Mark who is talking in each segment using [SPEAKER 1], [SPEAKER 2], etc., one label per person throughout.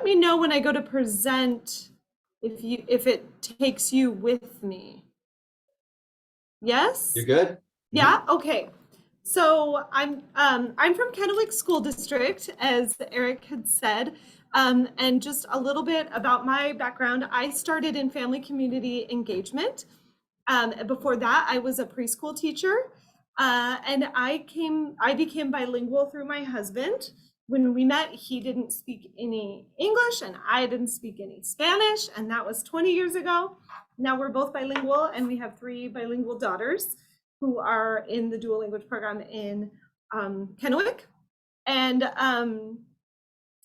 [SPEAKER 1] let me know when I go to present if it takes you with me. Yes?
[SPEAKER 2] You're good?
[SPEAKER 1] Yeah, okay. So I'm from Kennewick School District, as Eric had said. And just a little bit about my background. I started in family community engagement. Before that, I was a preschool teacher. And I became bilingual through my husband. When we met, he didn't speak any English and I didn't speak any Spanish, and that was 20 years ago. Now we're both bilingual and we have 3 bilingual daughters who are in the dual language program in Kennewick. And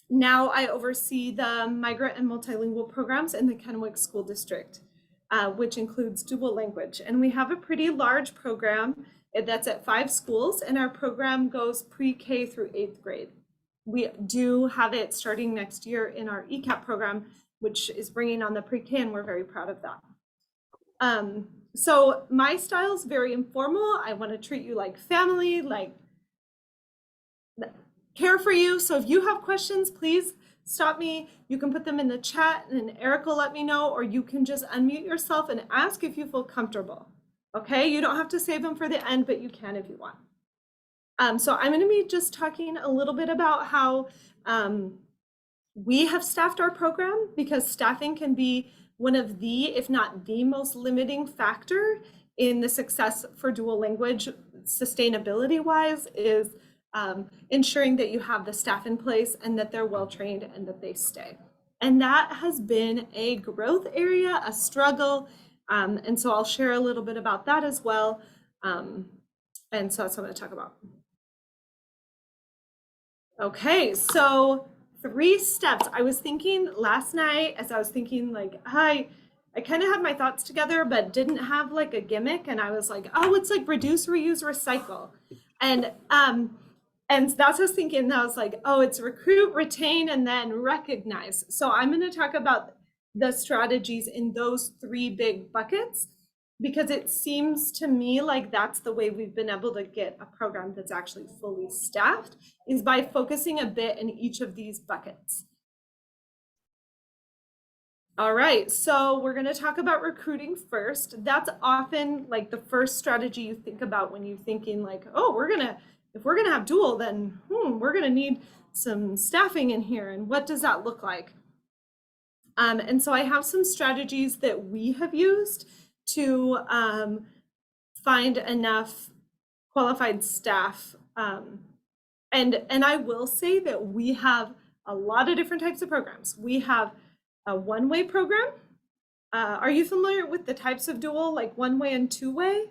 [SPEAKER 1] now I oversee the migrant and multilingual programs in the Kennewick School District, which includes dual language. And we have a pretty large program that's at 5 schools, and our program goes pre-K through 8th grade. We do have it starting next year in our ECAP program, which is bringing on the pre-K, and we're very proud of that. So my style is very informal. I want to treat you like family, like care for you. So if you have questions, please stop me. You can put them in the chat and Eric will let me know, or you can just unmute yourself and ask if you feel comfortable. Okay, you don't have to save them for the end, but you can if you want. So I'm going to be just talking a little bit about how we have staffed our program, because staffing can be one of the, if not the most limiting factor in the success for dual language. Sustainability wise is ensuring that you have the staff in place and that they're well trained and that they stay. And that has been a growth area, a struggle. And so I'll share a little bit about that as well. And so that's what I'm going to talk about. Okay, so 3 steps. I was thinking last night, as I was thinking, like, I kind of had my thoughts together, but didn't have like a gimmick. And I was like, oh, it's like reduce, reuse, recycle. And that's what I was thinking. And I was like, oh, it's recruit, retain, and then recognize. So I'm going to talk about the strategies in those 3 big buckets, because it seems to me like that's the way we've been able to get a program that's actually fully staffed, is by focusing a bit in each of these buckets. All right, so we're going to talk about recruiting first. That's often like the first strategy you think about when you're thinking like, oh, if we're gonna have dual, then we're gonna need some staffing in here, and what does that look like? And so I have some strategies that we have used to find enough qualified staff. And I will say that we have a lot of different types of programs. We have a one-way program. Are you familiar with the types of dual, like one-way and two-way?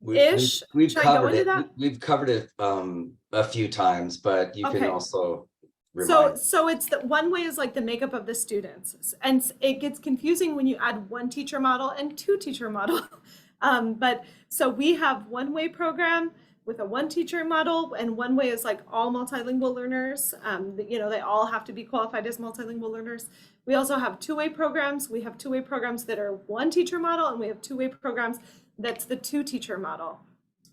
[SPEAKER 2] We've covered it. We've covered it a few times, but you can also remind.
[SPEAKER 1] So it's the one way is like the makeup of the students, and it gets confusing when you add 1 teacher model and 2 teacher model. But so we have one-way program with a 1 teacher model, and one way is like all multilingual learners. You know, they all have to be qualified as multilingual learners. We also have 2-way programs. We have 2-way programs that are 1 teacher model, and we have 2-way programs that's the 2 teacher model.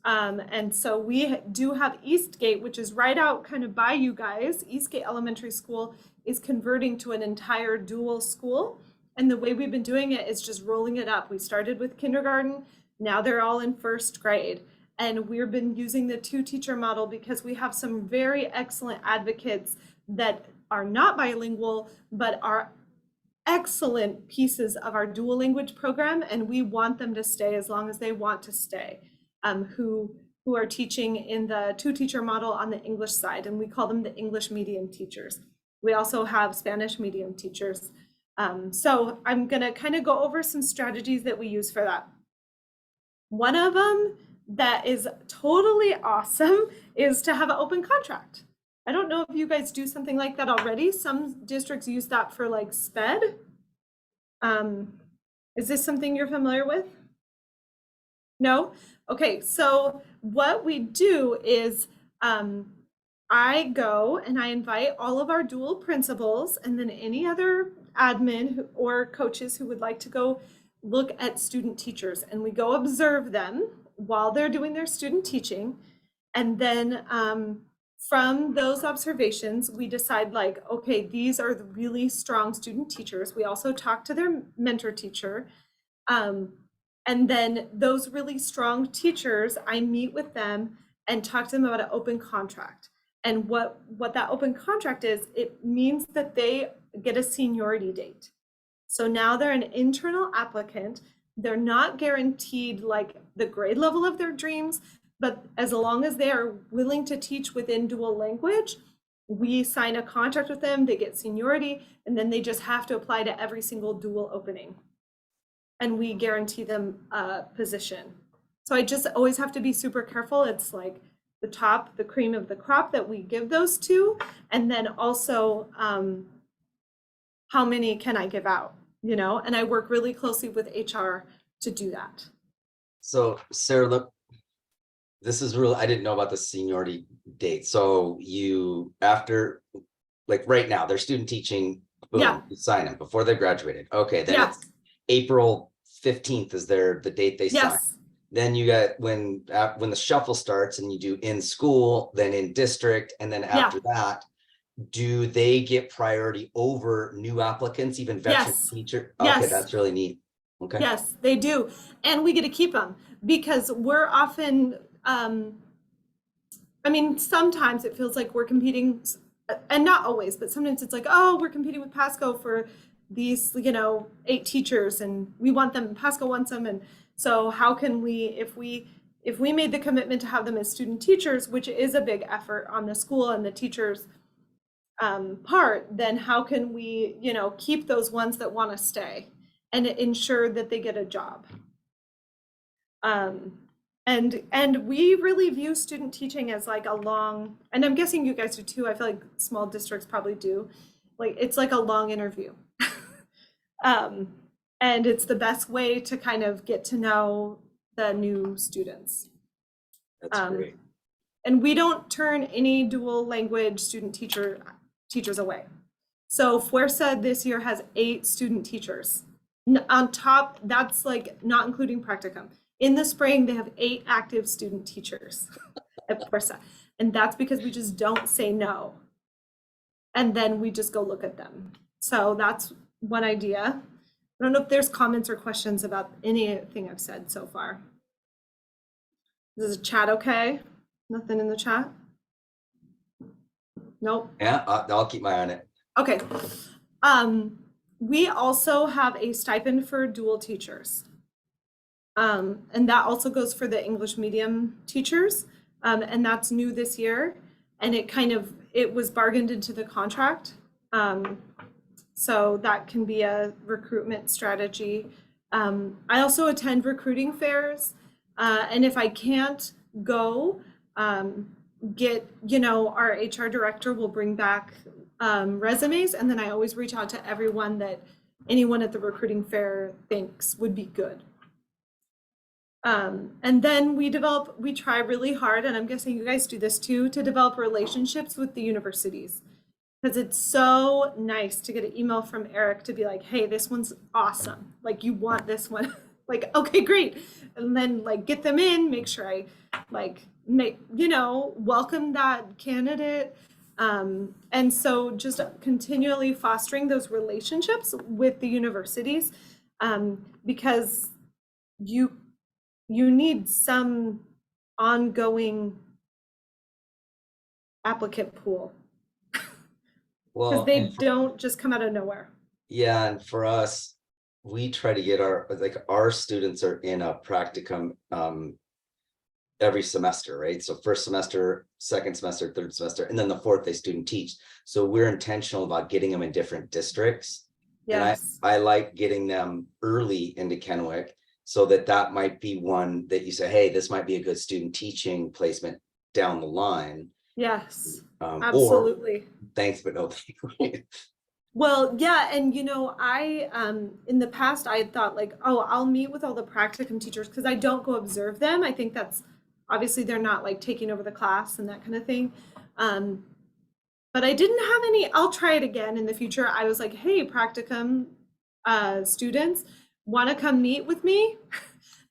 [SPEAKER 1] And so we do have Eastgate, which is right out kind of by you guys. Eastgate Elementary School is converting to an entire dual school. And the way we've been doing it is just rolling it up. We started with kindergarten. Now they're all in 1st grade. And we've been using the 2 teacher model because we have some very excellent advocates that are not bilingual, but are excellent pieces of our dual language program, and we want them to stay as long as they want to stay, who are teaching in the 2 teacher model on the English side, and we call them the English medium teachers. We also have Spanish medium teachers. So I'm gonna kind of go over some strategies that we use for that. One of them that is totally awesome is to have an open contract. I don't know if you guys do something like that already. Some districts use that for like SPED. Is this something you're familiar with? No? Okay, so what we do is I go and I invite all of our dual principals and then any other admin or coaches who would like to go look at student teachers, and we go observe them while they're doing their student teaching. And then from those observations, we decide like, okay, these are the really strong student teachers. We also talk to their mentor teacher. And then those really strong teachers, I meet with them and talk to them about an open contract. And what that open contract is, it means that they get a seniority date. So now they're an internal applicant. They're not guaranteed like the grade level of their dreams, but as long as they are willing to teach within dual language, we sign a contract with them, they get seniority, and then they just have to apply to every single dual opening. And we guarantee them a position. So I just always have to be super careful. It's like the cream of the crop that we give those to, and then also how many can I give out, you know? And I work really closely with HR to do that.
[SPEAKER 2] So Sarah, look, this is real. I didn't know about the seniority date. So you, after, like right now, they're student teaching, boom,
[SPEAKER 1] Yeah.
[SPEAKER 2] you sign them before they graduated. Okay, then it's April 15th is the date they sign. Then you got when the shuffle starts and you do in school, then in district, and then after that, do they get priority over new applicants, even veteran teacher? Okay, that's really neat. Okay.
[SPEAKER 1] Yes, they do. And we get to keep them because we're often, I mean, sometimes it feels like we're competing, and not always, but sometimes it's like, oh, we're competing with Pasco for these, you know, 8 teachers and we want them, Pasco wants them. And so how can we, if we made the commitment to have them as student teachers, which is a big effort on the school and the teachers' part, then how can we, you know, keep those ones that want to stay and ensure that they get a job? And we really view student teaching as like a long, and I'm guessing you guys do too, I feel like small districts probably do, like it's like a long interview. And it's the best way to kind of get to know the new students.
[SPEAKER 2] That's great.
[SPEAKER 1] And we don't turn any dual language student teachers away. So Fuerza this year has 8 student teachers. On top, that's like not including practicum. In the spring, they have 8 active student teachers at Fuerza. And that's because we just don't say no. And then we just go look at them. So that's one idea. I don't know if there's comments or questions about anything I've said so far. Is the chat okay? Nothing in the chat? Nope.
[SPEAKER 2] Yeah, I'll keep my eye on it.
[SPEAKER 1] Okay. We also have a stipend for dual teachers. And that also goes for the English medium teachers. And that's new this year. And it was bargained into the contract. So that can be a recruitment strategy. I also attend recruiting fairs. And if I can't go, our HR director will bring back resumes. And then I always reach out to everyone that anyone at the recruiting fair thinks would be good. And then we try really hard, and I'm guessing you guys do this too, to develop relationships with the universities. Because it's so nice to get an email from Eric to be like, hey, this one's awesome. Like, you want this one. Like, okay, great. And then like get them in, make sure I welcome that candidate. And so just continually fostering those relationships with the universities, because you need some ongoing applicant pool. Because they don't just come out of nowhere.
[SPEAKER 2] Yeah, and for us, we try to get our students are in a practicum every semester, right? So first semester, second semester, third semester, and then the fourth they student teach. So we're intentional about getting them in different districts. Yes. And I like getting them early into Kennewick so that might be one that you say, hey, this might be a good student teaching placement down the line.
[SPEAKER 1] Yes, absolutely.
[SPEAKER 2] Or, thanks, but no thank.
[SPEAKER 1] Well, yeah, and I in the past I had thought like, oh, I'll meet with all the practicum teachers because I don't go observe them. I think that's obviously they're not like taking over the class and that kind of thing. But I didn't have any. I'll try it again in the future. I was like, hey, practicum students, want to come meet with me,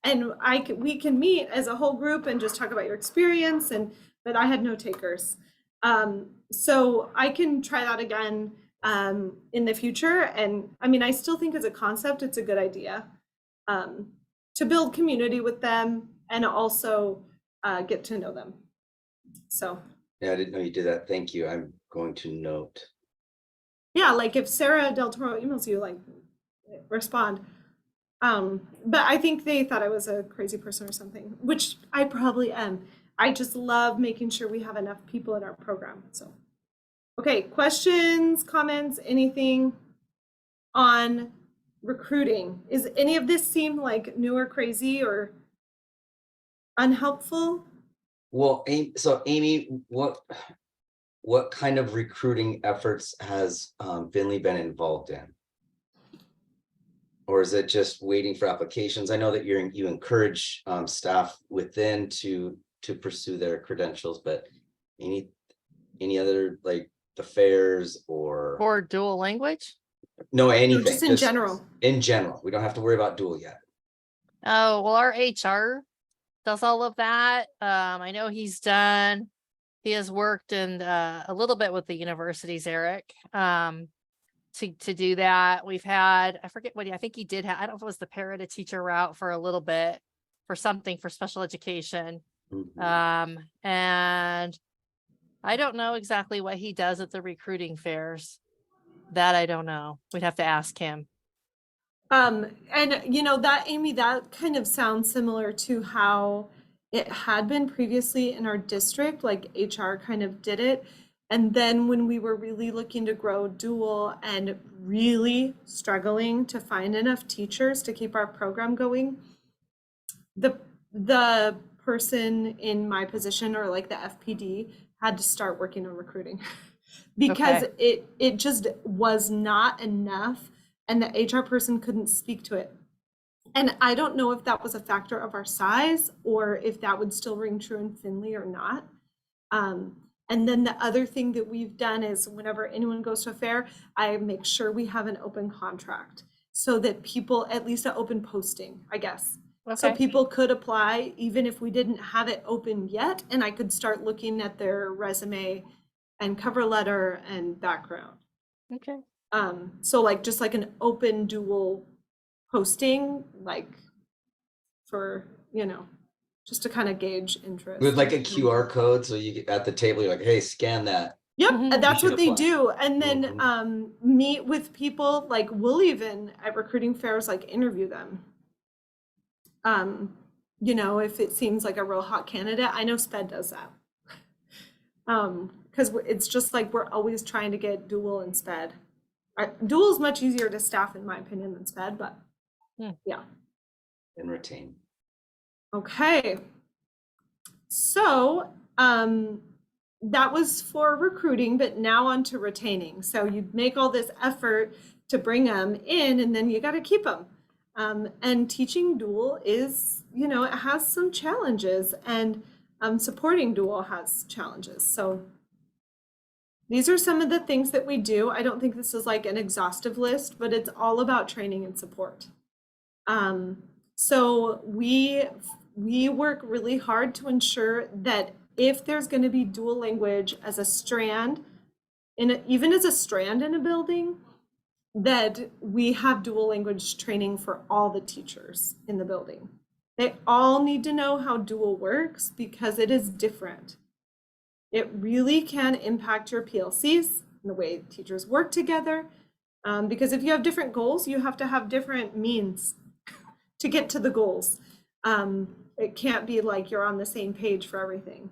[SPEAKER 1] and we can meet as a whole group and just talk about your experience. But I had no takers. So I can try that again in the future. And I mean, I still think as a concept, it's a good idea to build community with them and also get to know them. So
[SPEAKER 2] Yeah, I didn't know you did that. Thank you. I'm going to note.
[SPEAKER 1] yeah, like if Sarah Del Toro emails you, like respond. But I think they thought I was a crazy person or something, which I probably am. I just love making sure we have enough people in our program. So, okay, questions, comments, anything on recruiting? Is any of this seem like new or crazy or unhelpful?
[SPEAKER 2] Well, so Amy, what kind of recruiting efforts has Finley been involved in? Or is it just waiting for applications? I know that you encourage staff within to pursue their credentials, but any other, like the fairs or
[SPEAKER 3] For dual language?
[SPEAKER 2] no,
[SPEAKER 1] No,
[SPEAKER 2] anything,
[SPEAKER 1] just in general.
[SPEAKER 2] in general, we don't have to worry about dual yet.
[SPEAKER 3] Oh, well, our HR does all of that. I know he has worked in a little bit with the universities, Eric, to do that. We've had, I forget what I think he did have, I don't know if it was the parent teacher route for a little bit for something for special education.
[SPEAKER 2] Mhm.
[SPEAKER 3] And I don't know exactly what he does at the recruiting fairs. That I don't know. We'd have to ask him.
[SPEAKER 1] And you know that Amy, that kind of sounds similar to how it had been previously in our district, like HR kind of did it. And then when we were really looking to grow dual and really struggling to find enough teachers to keep our program going, the person in my position or like the FPD had to start working on recruiting because it just was not enough and the HR person couldn't speak to it. And I don't know if that was a factor of our size or if that would still ring true in Finley or not. And then the other thing that we've done is whenever anyone goes to a fair, I make sure we have an open contract so that people, at least an open posting, I guess. So
[SPEAKER 3] Okay.
[SPEAKER 1] people could apply even if we didn't have it open yet, and I could start looking at their resume and cover letter and background.
[SPEAKER 3] Okay.
[SPEAKER 1] So like just like an open dual posting, like for, you know, just to kind of gauge interest.
[SPEAKER 2] With like a QR code, so you get at the table, you're like, hey, scan that.
[SPEAKER 1] Yep,
[SPEAKER 3] Mhm.
[SPEAKER 1] and that's
[SPEAKER 2] should
[SPEAKER 1] what they
[SPEAKER 2] apply.
[SPEAKER 1] do. And then
[SPEAKER 2] Mhm.
[SPEAKER 1] meet with people, like we'll even at recruiting fairs like interview them. You know, if it seems like a real hot candidate, I know SPED does that. Because it's just like we're always trying to get dual and SPED. Dual is much easier to staff, in my opinion, than SPED, but yeah.
[SPEAKER 2] And retain.
[SPEAKER 1] Okay. So that was for recruiting, but now on to retaining. So you make all this effort to bring them in, and then you got to keep them. And teaching dual is, you know, it has some challenges, and supporting dual has challenges. So these are some of the things that we do. I don't think this is like an exhaustive list, but it's all about training and support. So we work really hard to ensure that if there's going to be dual language as a strand, even as a strand in a building, that we have dual language training for all the teachers in the building. They all need to know how dual works because it is different. It really can impact your PLCs and the way teachers work together. Because if you have different goals, you have to have different means to get to the goals. It can't be like you're on the same page for everything.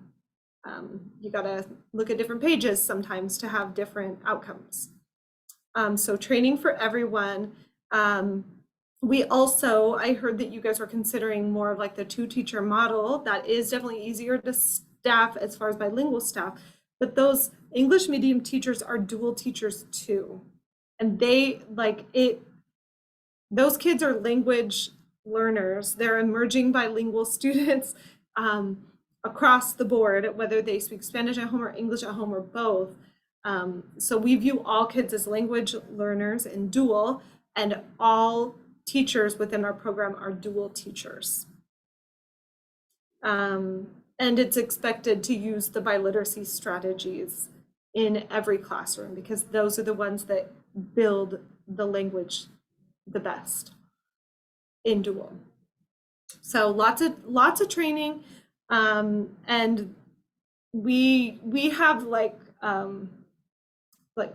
[SPEAKER 1] You got to look at different pages sometimes to have different outcomes. So training for everyone. We also, I heard that you guys were considering more of like the 2-teacher model. That is definitely easier to staff as far as bilingual staff, but those English medium teachers are dual teachers too. And they like it, those kids are language learners. They're emerging bilingual students across the board, whether they speak Spanish at home or English at home or both. So we view all kids as language learners in dual, and all teachers within our program are dual teachers. And it's expected to use the biliteracy strategies in every classroom because those are the ones that build the language the best in dual. So lots of training, and we have like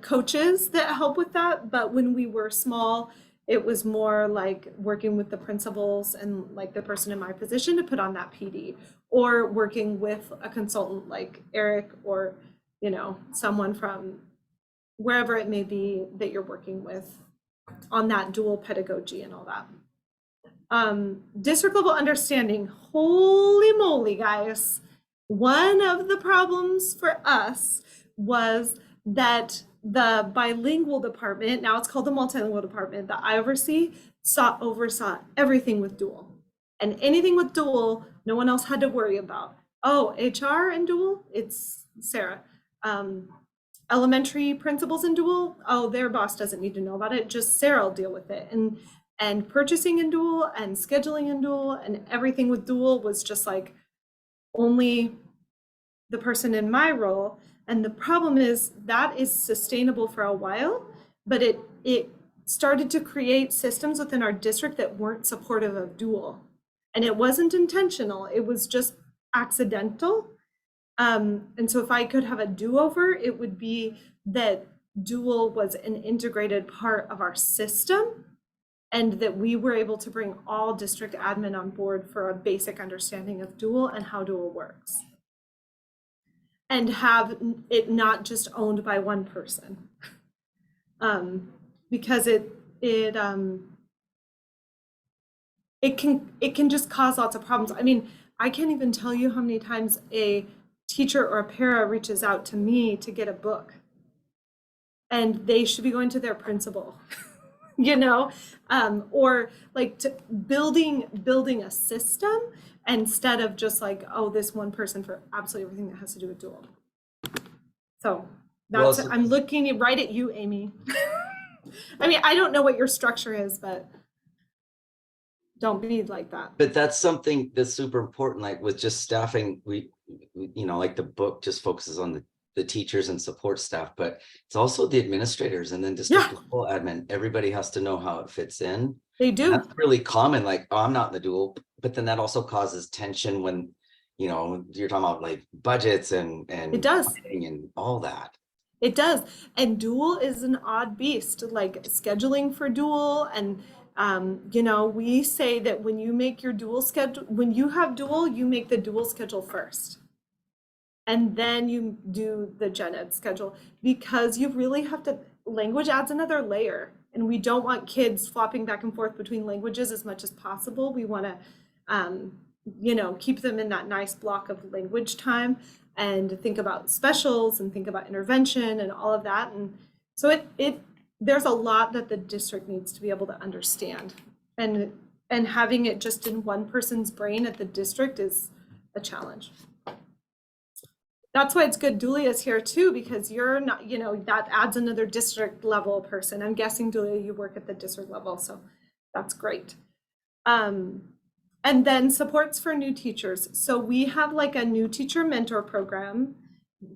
[SPEAKER 1] coaches that help with that. But when we were small, it was more like working with the principals and like the person in my position to put on that PD, or working with a consultant like Eric, or someone from wherever it may be that you're working with on that dual pedagogy and all that. District level understanding, holy moly, guys. One of the problems for us was that the bilingual department, now it's called the multilingual department, that I oversaw everything with dual. And anything with dual, no one else had to worry about. Oh, HR and dual, it's Sarah. Elementary principals in dual, oh, their boss doesn't need to know about it, just Sarah will deal with it. And purchasing in dual and scheduling in dual and everything with dual was just like only the person in my role. And the problem is that is sustainable for a while, but it started to create systems within our district that weren't supportive of dual. And it wasn't intentional, it was just accidental. And so if I could have a do-over, it would be that dual was an integrated part of our system, and that we were able to bring all district admin on board for a basic understanding of dual and how dual works. And have it not just owned by one person. Because it can just cause lots of problems. I mean, I can't even tell you how many times a teacher or a para reaches out to me to get a book, and they should be going to their principal. Or like building a system instead of just like, oh, this one person for absolutely everything that has to do with dual. So that's, I'm looking right at you, Amy. I mean, I don't know what your structure is, but don't be like that.
[SPEAKER 2] But that's something that's super important, like with just staffing, we like the book just focuses on the teachers and support staff, but it's also the administrators and then district level admin. Everybody has to know how it fits in.
[SPEAKER 1] They do.
[SPEAKER 2] And that's really common, like, oh, I'm not in the dual, but then that also causes tension when, you're talking about like budgets and
[SPEAKER 1] it does,
[SPEAKER 2] and all that.
[SPEAKER 1] It does. And dual is an odd beast, like scheduling for dual. And, we say that when you make your dual schedule, when you have dual, you make the dual schedule first. And then you do the gen ed schedule, because you really have to, language adds another layer, and we don't want kids flopping back and forth between languages as much as possible. We want to, keep them in that nice block of language time and think about specials and think about intervention and all of that. And so there's a lot that the district needs to be able to understand, and having it just in one person's brain at the district is a challenge. That's why it's good Dulia's here too, because you're not, that adds another district level person. I'm guessing, Dulia, you work at the district level, so that's great. And then supports for new teachers. So we have like a new teacher mentor program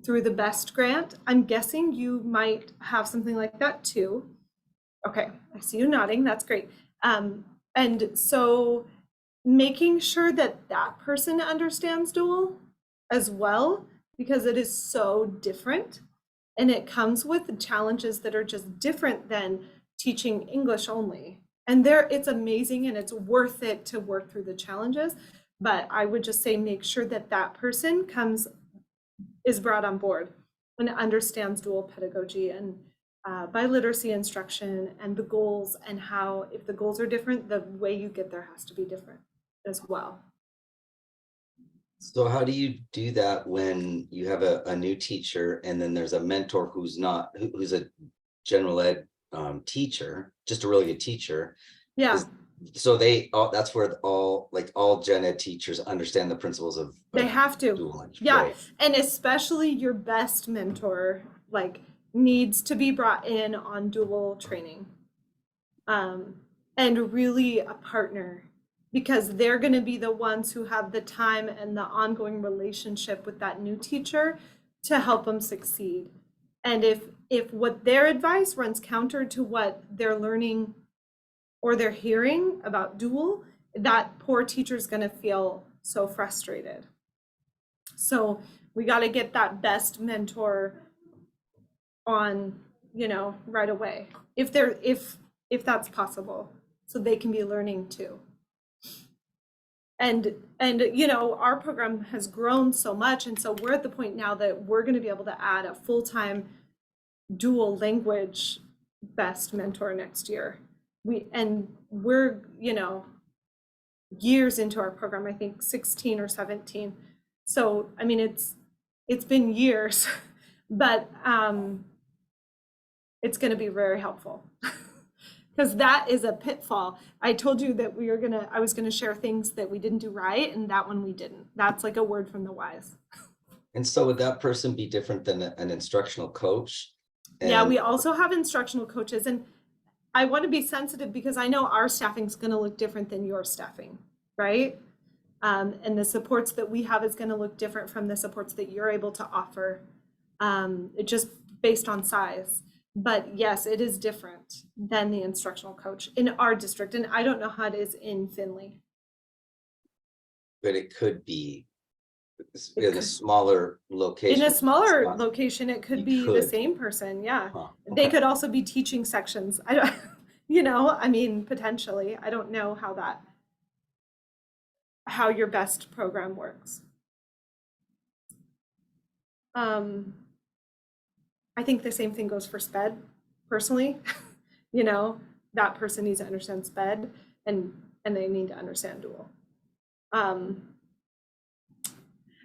[SPEAKER 1] through the BEST grant. I'm guessing you might have something like that too. Okay, I see you nodding, that's great. And so making sure that that person understands dual as well, because it is so different, and it comes with challenges that are just different than teaching English only. And it's amazing, and it's worth it to work through the challenges. But I would just say, make sure that that person is brought on board and understands dual pedagogy and biliteracy instruction and the goals, and how, if the goals are different, the way you get there has to be different as well.
[SPEAKER 2] So how do you do that when you have a new teacher and then there's a mentor who's a general ed teacher, just a really good teacher?
[SPEAKER 1] Yeah.
[SPEAKER 2] So that's where all gen ed teachers understand the principles of
[SPEAKER 1] they have to.
[SPEAKER 2] dual.
[SPEAKER 1] Yeah.
[SPEAKER 2] Right.
[SPEAKER 1] And especially your best mentor needs to be brought in on dual training, and really a partner because they're going to be the ones who have the time and the ongoing relationship with that new teacher to help them succeed. And if what their advice runs counter to what they're learning or they're hearing about dual, that poor teacher is going to feel so frustrated. So we got to get that best mentor on, you know, right away, if that's possible, so they can be learning too. And you know, our program has grown so much, and so we're at the point now that we're going to be able to add a full-time dual language best mentor next year. We're, you know, years into our program, I think 16 or 17. So I mean, it's been years, but it's going to be very helpful. Because that is a pitfall. I told you that I was gonna share things that we didn't do right, and that one we didn't. That's like a word from the wise.
[SPEAKER 2] And so would that person be different than an instructional coach?
[SPEAKER 1] Yeah,
[SPEAKER 2] And
[SPEAKER 1] we also have instructional coaches, and I want to be sensitive because I know our staffing is going to look different than your staffing, right? And the supports that we have is going to look different from the supports that you're able to offer, just based on size. But yes, it is different than the instructional coach in our district, and I don't know how it is in Findlay.
[SPEAKER 2] but it could be in a
[SPEAKER 1] could-
[SPEAKER 2] smaller location.
[SPEAKER 1] In a smaller
[SPEAKER 2] It's not-
[SPEAKER 1] location, it could
[SPEAKER 2] you
[SPEAKER 1] be the
[SPEAKER 2] could.
[SPEAKER 1] same person, yeah.
[SPEAKER 2] Huh,
[SPEAKER 1] They
[SPEAKER 2] okay.
[SPEAKER 1] could also be teaching sections. I don't, you know, I mean, potentially. I don't know how your best program works. I think the same thing goes for SPED, personally. You know, that person needs to understand SPED, and they need to understand dual.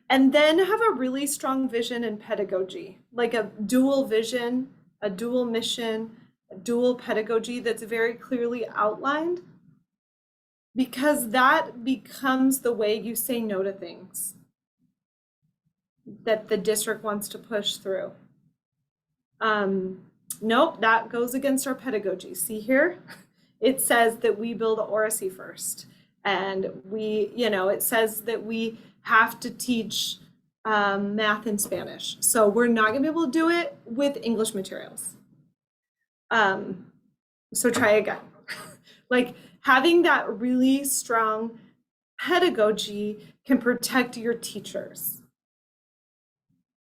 [SPEAKER 1] And then have a really strong vision and pedagogy, like a dual vision, a dual mission, a dual pedagogy that's very clearly outlined, because that becomes the way you say no to things that the district wants to push through. Nope, that goes against our pedagogy. See here, it says that we build Oracy first, and we, you know, it says that we have to teach math and Spanish. So we're not gonna be able to do it with English materials. So try again. Like, having that really strong pedagogy can protect your teachers.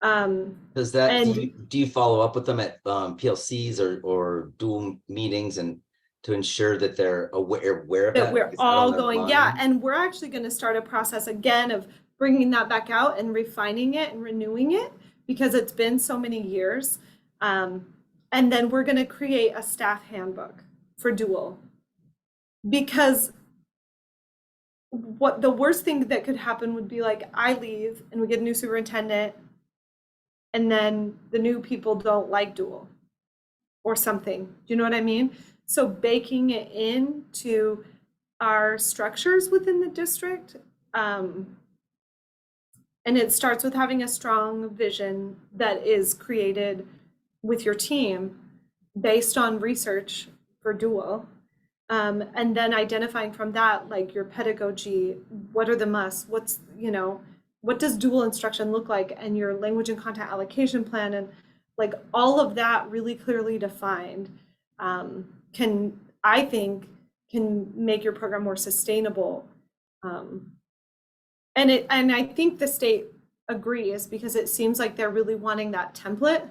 [SPEAKER 2] Does that,
[SPEAKER 1] and-
[SPEAKER 2] do you follow up with them at PLCs or dual meetings and to ensure that they're aware of
[SPEAKER 1] that
[SPEAKER 2] that?
[SPEAKER 1] we're
[SPEAKER 2] Is that on
[SPEAKER 1] all
[SPEAKER 2] their
[SPEAKER 1] going,
[SPEAKER 2] mind?
[SPEAKER 1] yeah, and we're actually going to start a process again of bringing that back out and refining it and renewing it, because it's been so many years. And then we're going to create a staff handbook for dual, because what the worst thing that could happen would be, like, I leave and we get a new superintendent, and then the new people don't like dual or something. Do you know what I mean? So baking it into our structures within the district, and it starts with having a strong vision that is created with your team based on research for dual, and then identifying from that, like, your pedagogy, what are the musts, what's, you know, what does dual instruction look like, and your language and content allocation plan, and like all of that really clearly defined, I think can make your program more sustainable. And I think the state agrees, because it seems like they're really wanting that template,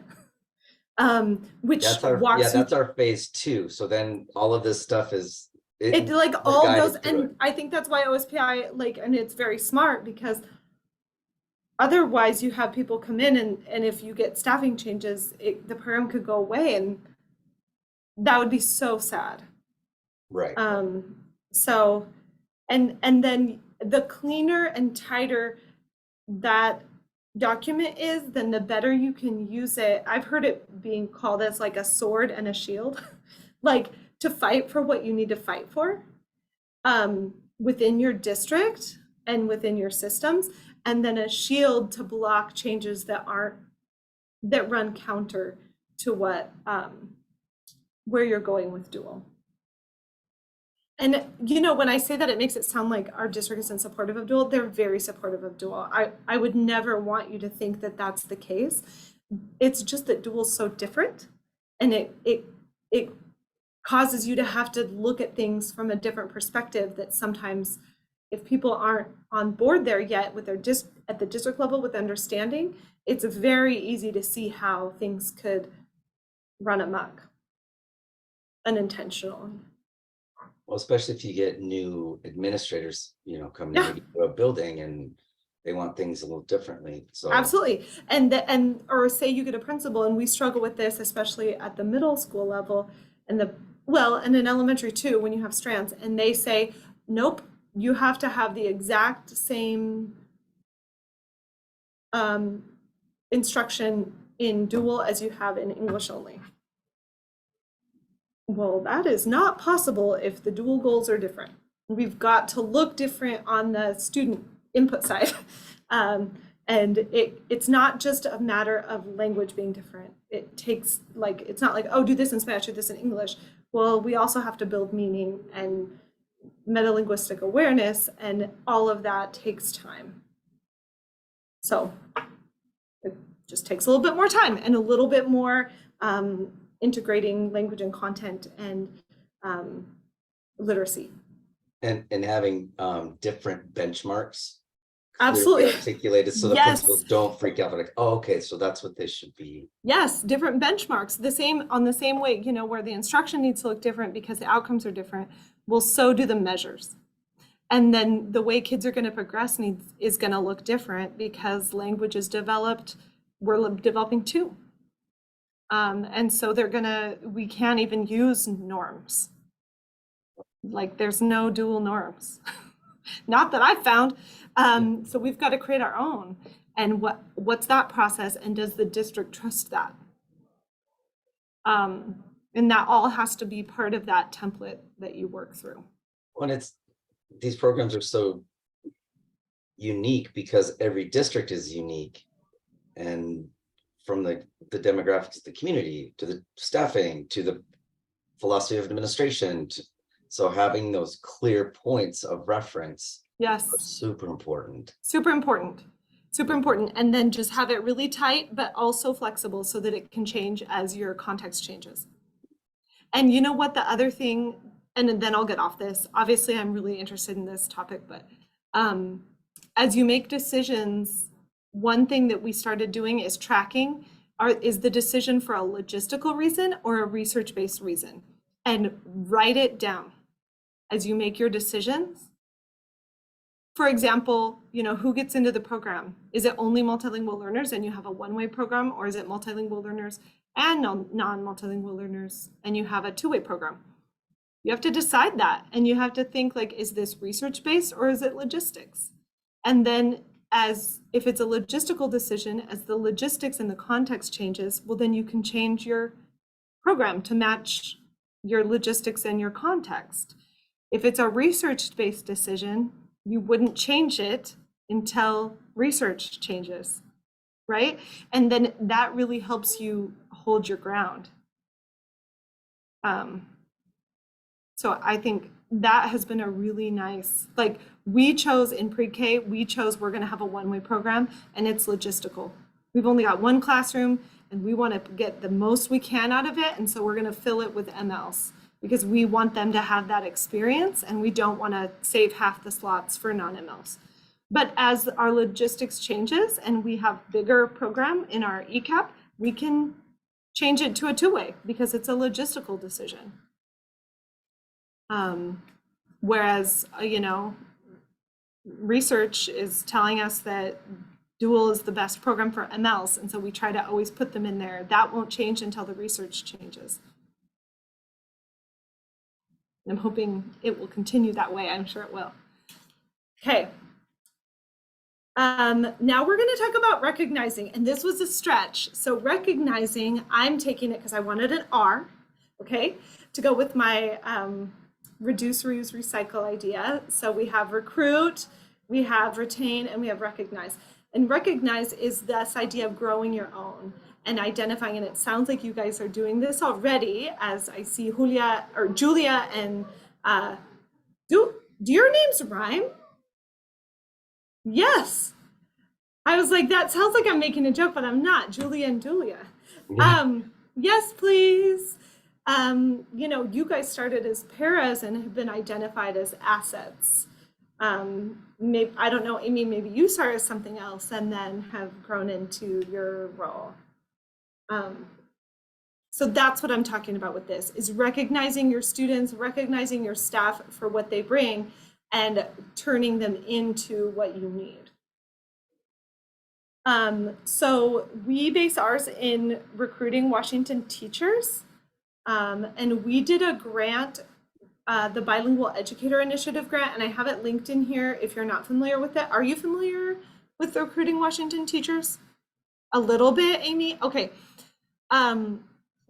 [SPEAKER 1] which walks
[SPEAKER 2] That's our phase 2. So then all of this stuff is
[SPEAKER 1] it like
[SPEAKER 2] we're
[SPEAKER 1] all
[SPEAKER 2] guided
[SPEAKER 1] goes,
[SPEAKER 2] through
[SPEAKER 1] and
[SPEAKER 2] it.
[SPEAKER 1] I think that's why OSPI, like, and it's very smart, because otherwise you have people come in, and if you get staffing changes, the program could go away, and that would be so sad.
[SPEAKER 2] Right.
[SPEAKER 1] So, and then the cleaner and tighter that document is, then the better you can use it. I've heard it being called as like a sword and a shield, like, to fight for what you need to fight for, within your district and within your systems, and then a shield to block changes that run counter to what, where you're going with dual. And you know, when I say that, it makes it sound like our district isn't supportive of dual. They're very supportive of dual. I would never want you to think that that's the case. It's just that dual's so different, and it causes you to have to look at things from a different perspective that sometimes, if people aren't on board there yet with their at the district level with understanding, it's very easy to see how things could run amok unintentionally.
[SPEAKER 2] Well, especially if you get new administrators, you know, coming
[SPEAKER 1] Yeah.
[SPEAKER 2] into a building and they want things a little differently. So
[SPEAKER 1] Absolutely. Or say you get a principal, and we struggle with this, especially at the middle school level and and in elementary too, when you have strands, and they say, nope, you have to have the exact same instruction in dual as you have in English only. Well, that is not possible if the dual goals are different. We've got to look different on the student input side. And it's not just a matter of language being different. It takes, like, it's not like, oh, do this in Spanish, do this in English. Well, we also have to build meaning and metalinguistic awareness, and all of that takes time. So it just takes a little bit more time and a little bit more integrating language and content and literacy.
[SPEAKER 2] and having different benchmarks
[SPEAKER 1] Absolutely.
[SPEAKER 2] clearly articulated so the
[SPEAKER 1] Yes.
[SPEAKER 2] principals don't freak out. They're like, oh, okay, so that's what this should be.
[SPEAKER 1] Yes, different benchmarks, the same way, you know, where the instruction needs to look different because the outcomes are different. Well, so do the measures. And then the way kids are going to progress is going to look different because language is developed. We're developing too. And so we can't even use norms. Like, there's no dual norms. Not that I've found. So we've got to create our own. And what's that process? And does the district trust that? And that all has to be part of that template that you work through.
[SPEAKER 2] When these programs are so unique because every district is unique, and from the demographics of the community to the staffing to the philosophy of administration. So having those clear points of reference
[SPEAKER 1] Yes.
[SPEAKER 2] are super important.
[SPEAKER 1] Super important. Super important. And then just have it really tight, but also flexible so that it can change as your context changes. And you know what, the other thing, and then I'll get off this. Obviously, I'm really interested in this topic, but as you make decisions, one thing that we started doing is tracking. Is the decision for a logistical reason or a research-based reason? And write it down as you make your decisions. For example, you know, who gets into the program? Is it only multilingual learners and you have a one-way program, or is it multilingual learners and non-multilingual learners and you have a two-way program? You have to decide that, and you have to think, like, is this research-based or is it logistics? And then if it's a logistical decision, as the logistics and the context changes, well, then you can change your program to match your logistics and your context. If it's a research-based decision, you wouldn't change it until research changes, right? And then that really helps you hold your ground. So I think that has been a really nice, like, we chose in pre-K, we're going to have a one-way program, and it's logistical. We've only got one classroom and we want to get the most we can out of it. And so we're going to fill it with MLs because we want them to have that experience, and we don't want to save half the slots for non-MLs. But as our logistics changes and we have bigger program in our ECAP, we can change it to a two-way because it's a logistical decision. Whereas, you know, research is telling us that dual is the best program for MLs, and so we try to always put them in there. That won't change until the research changes. I'm hoping it will continue that way. I'm sure it will. Okay. Now we're going to talk about recognizing, and this was a stretch. So recognizing, I'm taking it because I wanted an R, okay, to go with my reduce, reuse, recycle idea. So we have recruit, we have retain, and we have recognize. And recognize is this idea of growing your own and identifying, and it sounds like you guys are doing this already, as I see Julia and Do your names rhyme? Yes. I was like, that sounds like I'm making a joke, but I'm not. Julia and Julia.
[SPEAKER 2] Yeah.
[SPEAKER 1] Yes, please. You know, you guys started as paras and have been identified as assets. Maybe, I don't know, Amy, maybe you started as something else and then have grown into your role. So that's what I'm talking about with this, is recognizing your students, recognizing your staff for what they bring and turning them into what you need. So we base ours in recruiting Washington teachers. And we did a grant, the Bilingual Educator Initiative grant, and I have it linked in here if you're not familiar with it. Are you familiar with recruiting Washington teachers? A little bit, Amy? Okay.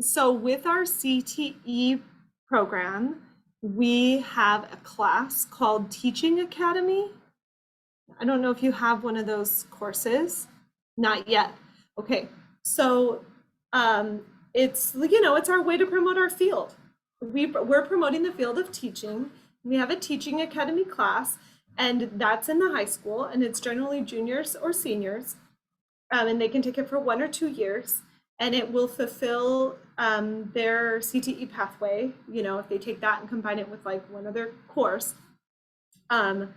[SPEAKER 1] So with our CTE program, we have a class called Teaching Academy. I don't know if you have one of those courses. Not yet. Okay. So it's, you know, it's our way to promote our field. We're promoting the field of teaching. We have a Teaching Academy class, and that's in the high school, and it's generally juniors or seniors. And they can take it for 1 or 2 years, and it will fulfill their CTE pathway, you know, if they take that and combine it with like one other course. And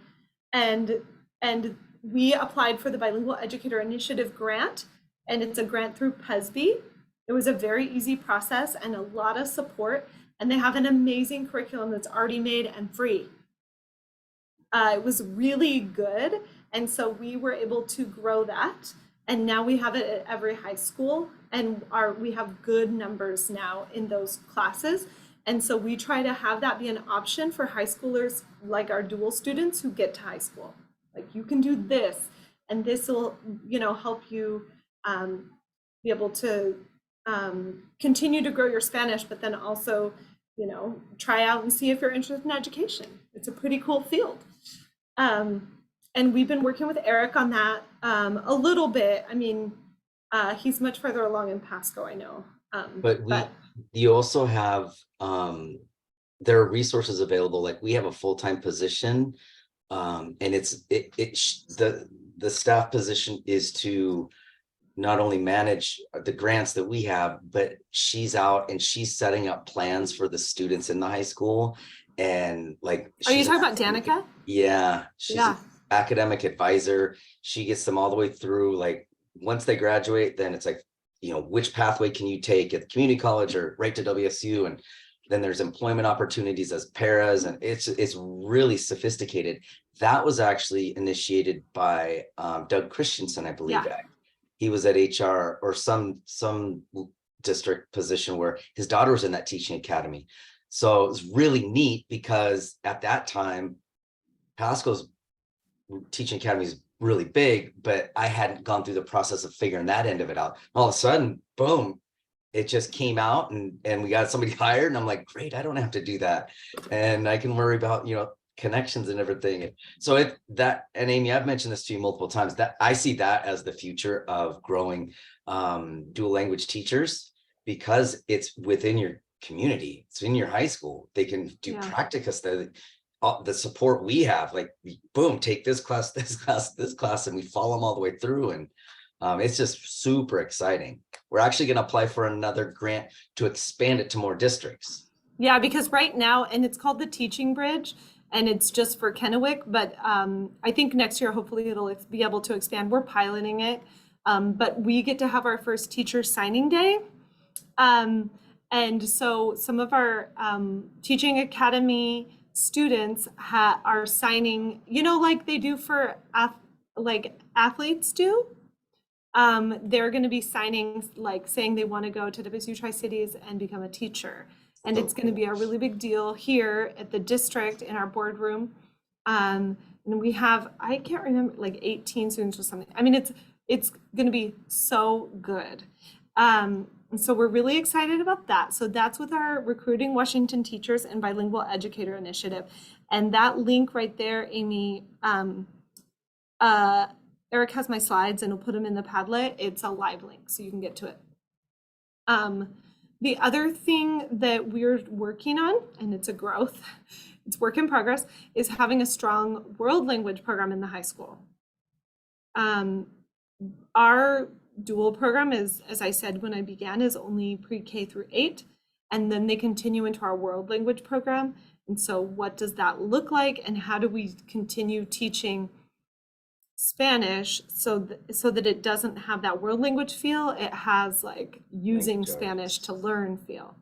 [SPEAKER 1] we applied for the Bilingual Educator Initiative grant, and it's a grant through PESB. It was a very easy process and a lot of support, and they have an amazing curriculum that's already made and free. It was really good, and so we were able to grow that, and now we have it at every high school, and we have good numbers now in those classes. And so we try to have that be an option for high schoolers, like our dual students who get to high school. Like, you can do this, and this will, you know, help you be able to continue to grow your Spanish, but then also, you know, try out and see if you're interested in education. It's a pretty cool field. And we've been working with Eric on that a little bit. I mean, he's much further along in Pasco, I know.
[SPEAKER 2] But you also have, there are resources available. Like, we have a full-time position, and the staff position is to not only manage the grants that we have, but she's out and she's setting up plans for the students in the high school. And like,
[SPEAKER 1] are you talking about Danica?
[SPEAKER 2] Yeah, she's
[SPEAKER 1] Yeah.
[SPEAKER 2] an academic advisor. She gets them all the way through. Like, once they graduate, then it's like, you know, which pathway can you take at the community college or right to WSU? And then there's employment opportunities as paras, and it's really sophisticated. That was actually initiated by Doug Christensen, I believe.
[SPEAKER 1] Yeah.
[SPEAKER 2] He was at HR or some district position where his daughter was in that teaching academy. So it was really neat because at that time, Pasco's teaching academy is really big, but I hadn't gone through the process of figuring that end of it out. All of a sudden, boom, it just came out, and we got somebody hired, and I'm like, great, I don't have to do that. And I can worry about, you know, connections and everything. So and Amy, I've mentioned this to you multiple times, that I see that as the future of growing dual language teachers, because it's within your community, it's in your high school. They can do practicus, the support we have, like, boom, take this class, this class, and we follow them all the way through. And it's just super exciting. We're actually going to apply for another grant to expand it to more districts.
[SPEAKER 1] Yeah, because right now, and it's called the Teaching Bridge, and it's just for Kennewick, but I think next year, hopefully it'll be able to expand. We're piloting it, but we get to have our first teacher signing day. And so some of our Teaching Academy students are signing, you know, like they do for like athletes do. They're going to be signing, like saying they want to go to WSU Tri-Cities and become a teacher. And it's going to be a really big deal here at the district in our boardroom. And we have, I can't remember, like 18 students or something. I mean, it's going to be so good. And so we're really excited about that. So that's with our Recruiting Washington Teachers and Bilingual Educator Initiative. And that link right there, Amy, Eric has my slides and he'll put them in the Padlet. It's a live link, so you can get to it. The other thing that we're working on, and it's a growth, it's work in progress, is having a strong world language program in the high school. Our dual program is, as I said when I began, is only pre-K through 8, and then they continue into our world language program. And so what does that look like, and how do we continue teaching Spanish so that it doesn't have that world language feel, it has like using
[SPEAKER 2] Language
[SPEAKER 1] Spanish
[SPEAKER 2] arts.
[SPEAKER 1] to learn feel.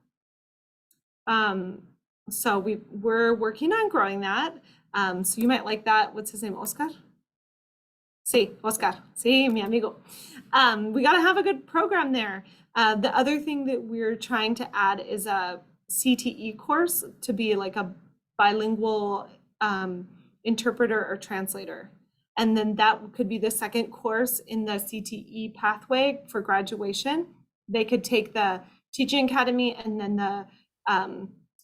[SPEAKER 1] So we're working on growing that. So you might like that. What's his name? Oscar? Sí, Oscar. Sí, mi amigo. We got to have a good program there. The other thing that we're trying to add is a CTE course to be like a bilingual interpreter or translator. And then that could be the second course in the CTE pathway for graduation. They could take the teaching academy and then the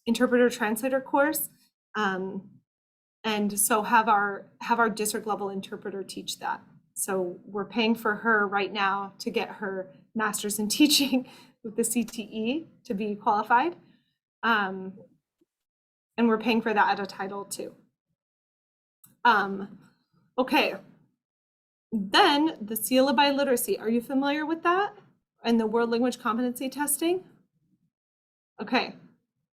[SPEAKER 1] interpreter translator course. And so have our district level interpreter teach that. So we're paying for her right now to get her master's in teaching with the CTE to be qualified. And we're paying for that at a title too. Okay. Then the seal of biliteracy. Are you familiar with that? And the world language competency testing? Okay,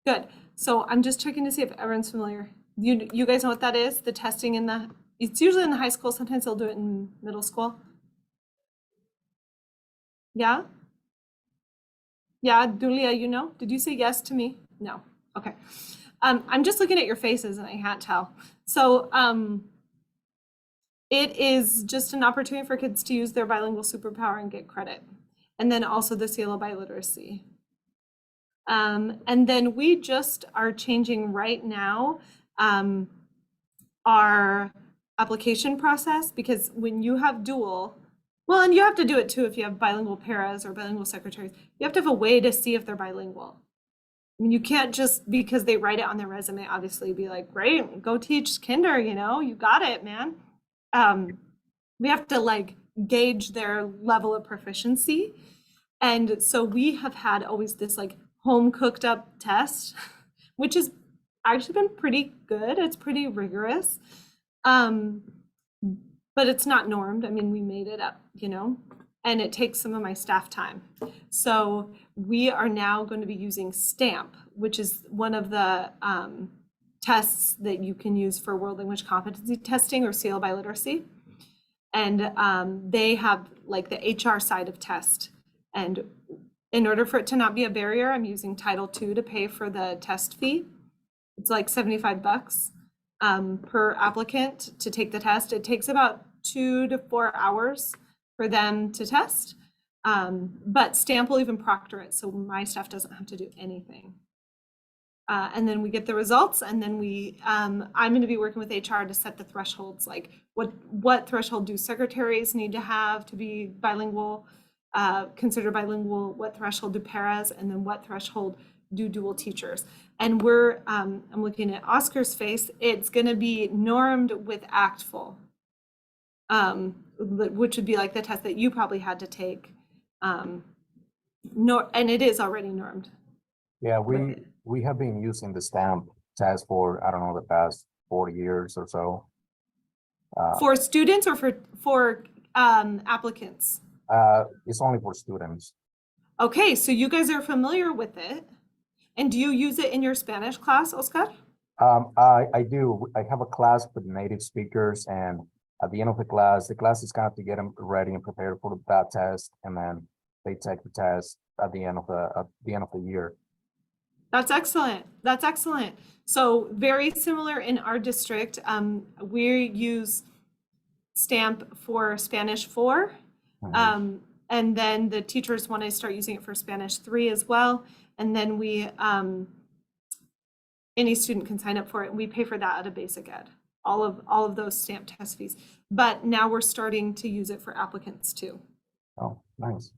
[SPEAKER 1] good. So I'm just checking to see if everyone's familiar. You guys know what that is? The testing it's usually in the high school. Sometimes they'll do it in middle school. Yeah? Yeah, Dulia, you know? Did you say yes to me? No. Okay. I'm just looking at your faces and I can't tell. So it is just an opportunity for kids to use their bilingual superpower and get credit. And then also the seal of biliteracy. And then we just are changing right now our application process, because when you have dual, well, and you have to do it too if you have bilingual paras or bilingual secretaries, you have to have a way to see if they're bilingual. I mean, you can't just because they write it on their resume, obviously be like, great, go teach kinder, you know, you got it, man. We have to like gauge their level of proficiency. And so we have had always this like home cooked up test, which has actually been pretty good. It's pretty rigorous. But it's not normed. I mean, we made it up, you know, and it takes some of my staff time. So we are now going to be using STAMP, which is one of the tests that you can use for world language competency testing or seal by literacy. And they have like the HR side of test. And in order for it to not be a barrier, I'm using Title II to pay for the test fee. It's like $75 per applicant to take the test. It takes about 2 to 4 hours for them to test, but STAMP will even proctor it, so my staff doesn't have to do anything. And then we get the results, and then I'm going to be working with HR to set the thresholds, like what threshold do secretaries need to have to be bilingual, considered bilingual, what threshold do paras, and then what threshold do dual teachers. And I'm looking at Oscar's face, it's going to be normed with ACTFL, which would be like the test that you probably had to take. And it is already normed.
[SPEAKER 4] Yeah, we have been using the STAMP test for, I don't know, the past 40 years or so.
[SPEAKER 1] For students or for applicants?
[SPEAKER 4] It's only for students.
[SPEAKER 1] Okay, so you guys are familiar with it. And do you use it in your Spanish class, Oscar?
[SPEAKER 4] I do. I have a class with native speakers, and at the end of the class is kind of to get them ready and prepared for that test, and then they take the test at the end of the year.
[SPEAKER 1] That's excellent. That's excellent. So very similar in our district. We use STAMP for Spanish 4.
[SPEAKER 4] Mhm.
[SPEAKER 1] And then the teachers want to start using it for Spanish 3 as well. And then any student can sign up for it, and we pay for that out of basic ed, all of those STAMP test fees. But now we're starting to use it for applicants too.
[SPEAKER 4] Oh, nice.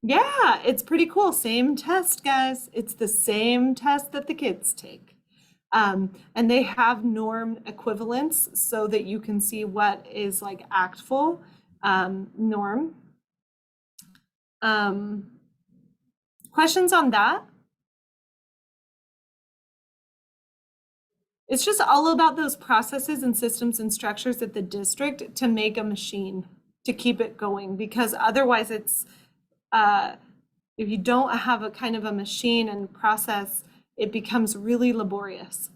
[SPEAKER 1] Yeah, it's pretty cool. Same test, guys. It's the same test that the kids take. And they have norm equivalents so that you can see what is like ACTFL norm. Questions on that? It's just all about those processes and systems and structures at the district to make a machine to keep it going, because otherwise it's if you don't have a kind of a machine and process, it becomes really laborious.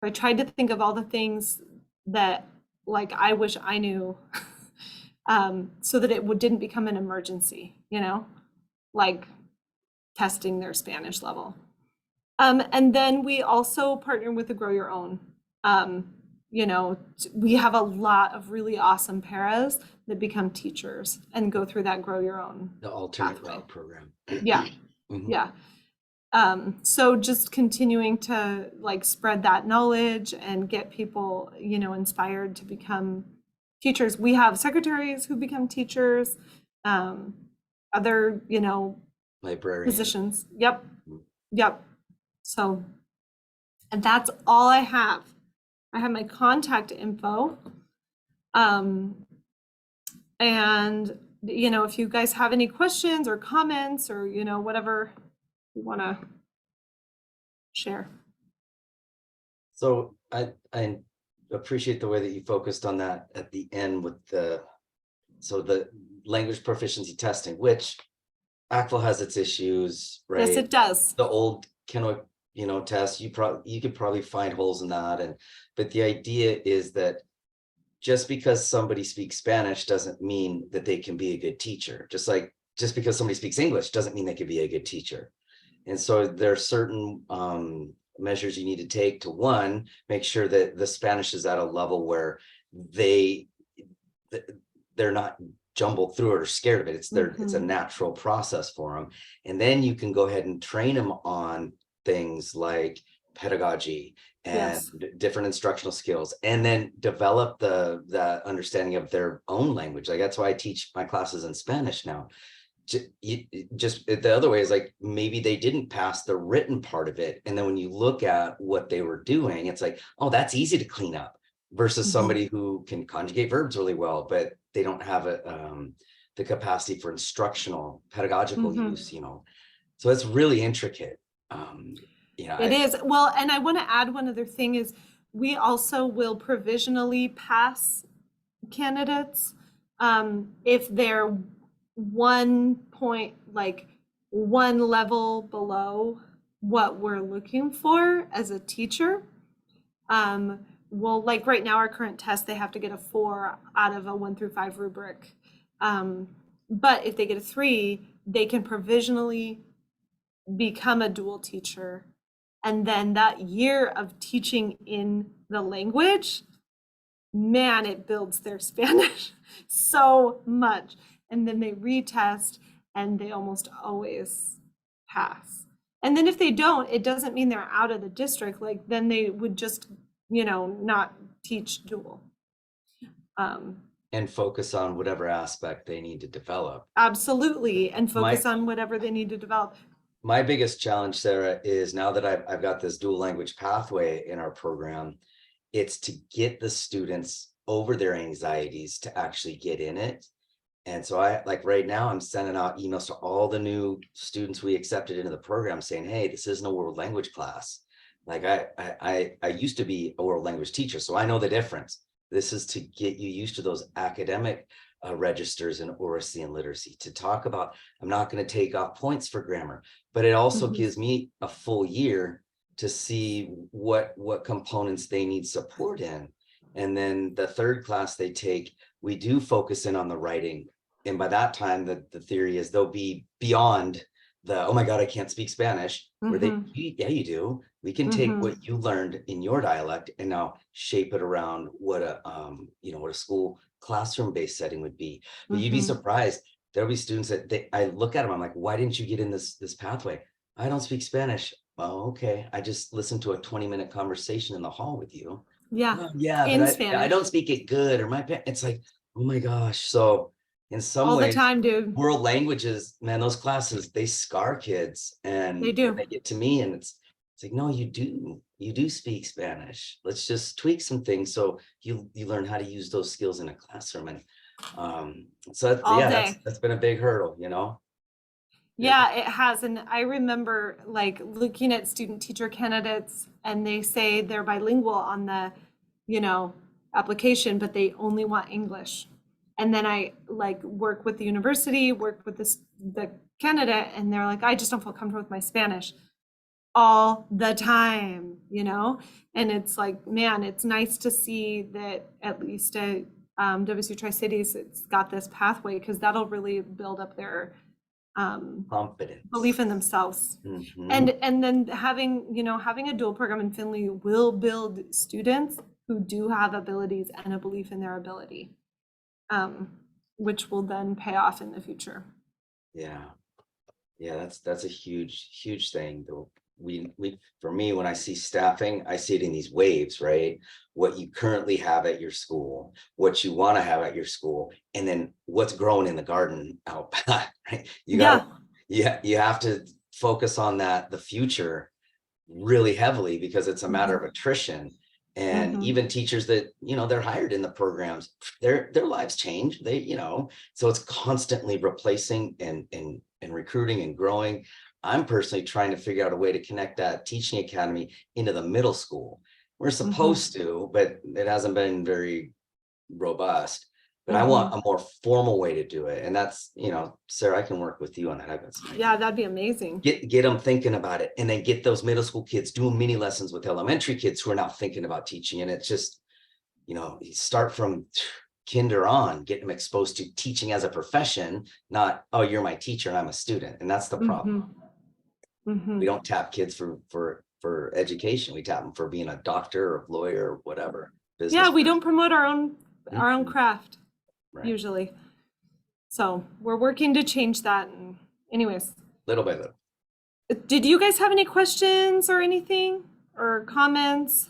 [SPEAKER 1] I tried to think of all the things that like I wish I knew so that it didn't become an emergency, you know, like testing their Spanish level. And then we also partner with the Grow Your Own. You know, we have a lot of really awesome paras that become teachers and go through that Grow Your Own.
[SPEAKER 2] The alternate
[SPEAKER 1] pathway.
[SPEAKER 2] route program.
[SPEAKER 1] Yeah,
[SPEAKER 2] Mhm.
[SPEAKER 1] yeah. So just continuing to like spread that knowledge and get people, you know, inspired to become teachers. We have secretaries who become teachers, other, you know,
[SPEAKER 2] Librarian.
[SPEAKER 1] positions. Yep.
[SPEAKER 2] Mm.
[SPEAKER 1] Yep. So, and that's all I have. I have my contact info. And, you know, if you guys have any questions or comments or, you know, whatever you want to share.
[SPEAKER 2] So I appreciate the way that you focused on that at the end with the language proficiency testing, which ACTFL has its issues, right?
[SPEAKER 1] Yes, it does.
[SPEAKER 2] The old Kennewick, test, you could probably find holes in that. But the idea is that just because somebody speaks Spanish doesn't mean that they can be a good teacher. Just because somebody speaks English doesn't mean they can be a good teacher. And so there are certain measures you need to take to, one, make sure that the Spanish is at a level where they're not jumbled through it or scared of it. It's a natural process for them. And then you can go ahead and train them on things like pedagogy and different instructional skills, and then develop the understanding of their own language. Like that's why I teach my classes in Spanish now. Just the other way is like maybe they didn't pass the written part of it, and then when you look at what they were doing, it's like, oh, that's easy to clean up, versus somebody who can conjugate verbs really well, but they don't have the capacity for instructional pedagogical use, so it's really intricate.
[SPEAKER 1] It is. Well, and I want to add one other thing is we also will provisionally pass candidates if they're 1 point, like 1 level below what we're looking for as a teacher. Well, like right now, our current test, they have to get a 4 out of a 1 through 5 rubric. But if they get a 3, they can provisionally become a dual teacher. And then that year of teaching in the language, man, it builds their Spanish so much. And then they retest and they almost always pass. And then if they don't, it doesn't mean they're out of the district. Like then they would just, not teach dual.
[SPEAKER 2] And focus on whatever aspect they need to develop.
[SPEAKER 1] Absolutely. And focus on whatever they need to develop.
[SPEAKER 2] My biggest challenge, Sarah, is now that I've got this dual language pathway in our program, it's to get the students over their anxieties to actually get in it. And so right now I'm sending out emails to all the new students we accepted into the program saying, hey, this isn't a world language class. Like I used to be a world language teacher, so I know the difference. This is to get you used to those academic registers in oracy and literacy, to talk about, I'm not going to take off points for grammar, but it also gives me a full year to see what components they need support in. And then the third class they take, we do focus in on the writing. And by that time, the theory is they'll be beyond the, oh my God, I can't speak Spanish, where yeah, you do. We can take what you learned in your dialect and now shape it around what a school classroom-based setting would be. But you'd be surprised. There'll be students that I look at them, I'm like, why didn't you get in this pathway? I don't speak Spanish. Oh, okay. I just listened to a 20-minute conversation in the hall with you.
[SPEAKER 1] Yeah.
[SPEAKER 2] Yeah,
[SPEAKER 1] in
[SPEAKER 2] but
[SPEAKER 1] Spanish.
[SPEAKER 2] I don't speak it good, or it's like, oh my gosh. So in some
[SPEAKER 1] all
[SPEAKER 2] ways,
[SPEAKER 1] the time, dude.
[SPEAKER 2] World languages, man, those classes, they scar kids, and
[SPEAKER 1] they do.
[SPEAKER 2] They get to me and it's like, no, you do speak Spanish. Let's just tweak some things so you learn how to use those skills in a classroom. And so that's been a big hurdle,
[SPEAKER 1] Yeah, it has. And I remember like looking at student teacher candidates and they say they're bilingual on the, you know, application, but they only want English. And then I like work with the university, work with the candidate, and they're like, I just don't feel comfortable with my Spanish all the time, you know? And it's like, man, it's nice to see that at least at WSU Tri-Cities, it's got this pathway because that'll really build up their
[SPEAKER 2] Confidence.
[SPEAKER 1] belief in themselves.
[SPEAKER 2] Mhm.
[SPEAKER 1] And then having, you know, having a dual program in Finley will build students who do have abilities and a belief in their ability, which will then pay off in the future.
[SPEAKER 2] Yeah. Yeah, that's a huge thing though. We for me, when I see staffing, I see it in these waves, right? What you currently have at your school, what you want to have at your school, and then what's growing in the garden out back, right? You have to focus on that, the future, really heavily because it's a matter of attrition. And
[SPEAKER 1] Mhm.
[SPEAKER 2] even teachers that, you know, they're hired in the programs, their lives change. They, you know, so it's constantly replacing and recruiting and growing. I'm personally trying to figure out a way to connect that teaching academy into the middle school. We're supposed to, but it hasn't been very robust. But I want a more formal way to do it. And that's, you know, Sarah, I can work with you on that. I've got some
[SPEAKER 1] Yeah,
[SPEAKER 2] ideas.
[SPEAKER 1] that'd be amazing.
[SPEAKER 2] Get them thinking about it, and then get those middle school kids doing mini lessons with elementary kids who are now thinking about teaching. And it's just, you know, you start from kinder on, get them exposed to teaching as a profession, not, oh, you're my teacher and I'm a student. And that's the problem. We don't tap kids for education. We tap them for being a doctor or lawyer or whatever.
[SPEAKER 1] Yeah,
[SPEAKER 2] Business
[SPEAKER 1] we
[SPEAKER 2] person.
[SPEAKER 1] don't promote our own craft
[SPEAKER 2] Right.
[SPEAKER 1] usually. So we're working to change that. And anyways,
[SPEAKER 2] Little by little.
[SPEAKER 1] did you guys have any questions or anything or comments?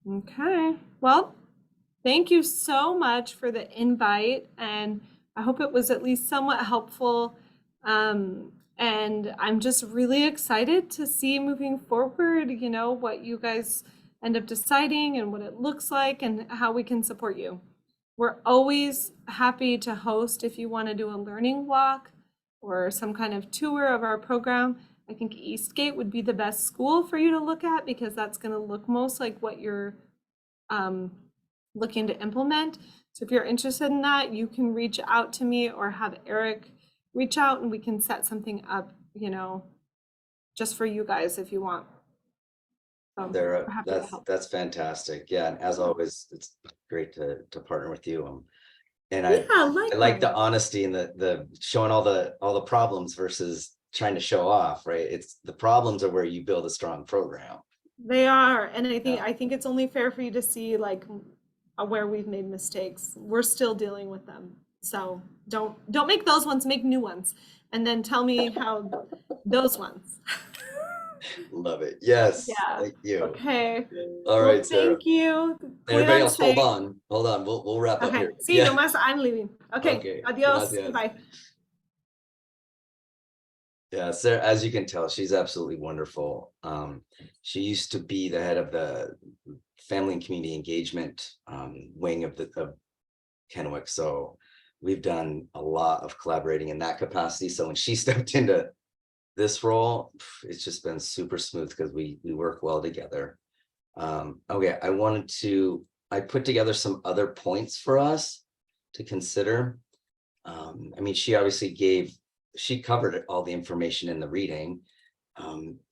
[SPEAKER 1] Okay, well, thank you so much for the invite, and I hope it was at least somewhat helpful. And I'm just really excited to see moving forward, you know, what you guys end up deciding and what it looks like and how we can support you. We're always happy to host if you want to do a learning walk or some kind of tour of our program. I think Eastgate would be the best school for you to look at because that's going to look most like what you're looking to implement. So if you're interested in that, you can reach out to me or have Eric reach out and we can set something up, you know, just for you guys if you want. So
[SPEAKER 2] Sarah,
[SPEAKER 1] we're happy to help.
[SPEAKER 2] that's fantastic. Yeah, and as always, it's great to partner with you. And
[SPEAKER 1] Yeah,
[SPEAKER 2] I like the
[SPEAKER 1] likewise.
[SPEAKER 2] honesty and the showing all the problems versus trying to show off, right? It's the problems are where you build a strong program.
[SPEAKER 1] They are, and I
[SPEAKER 2] Yeah.
[SPEAKER 1] think it's only fair for you to see like where we've made mistakes. We're still dealing with them. So don't make those ones, make new ones. And then tell me how those ones.
[SPEAKER 2] Love it. Yes.
[SPEAKER 1] Yeah.
[SPEAKER 2] Thank you.
[SPEAKER 1] Okay.
[SPEAKER 2] All
[SPEAKER 1] Well,
[SPEAKER 2] right, Sarah.
[SPEAKER 1] thank you.
[SPEAKER 2] Everybody else, hold
[SPEAKER 1] Cuídense.
[SPEAKER 2] on. Hold on. We'll wrap up
[SPEAKER 1] Okay.
[SPEAKER 2] here.
[SPEAKER 1] See you, nomás, I'm leaving. Okay.
[SPEAKER 2] Okay.
[SPEAKER 1] Adios.
[SPEAKER 2] Gracias.
[SPEAKER 1] Bye.
[SPEAKER 2] Yeah, Sarah, as you can tell, she's absolutely wonderful. She used to be the head of the family and community engagement wing of Kennewick. So we've done a lot of collaborating in that capacity. So when she stepped into this role, it's just been super smooth because we work well together. Okay, I put together some other points for us to consider. I mean, she covered all the information in the reading,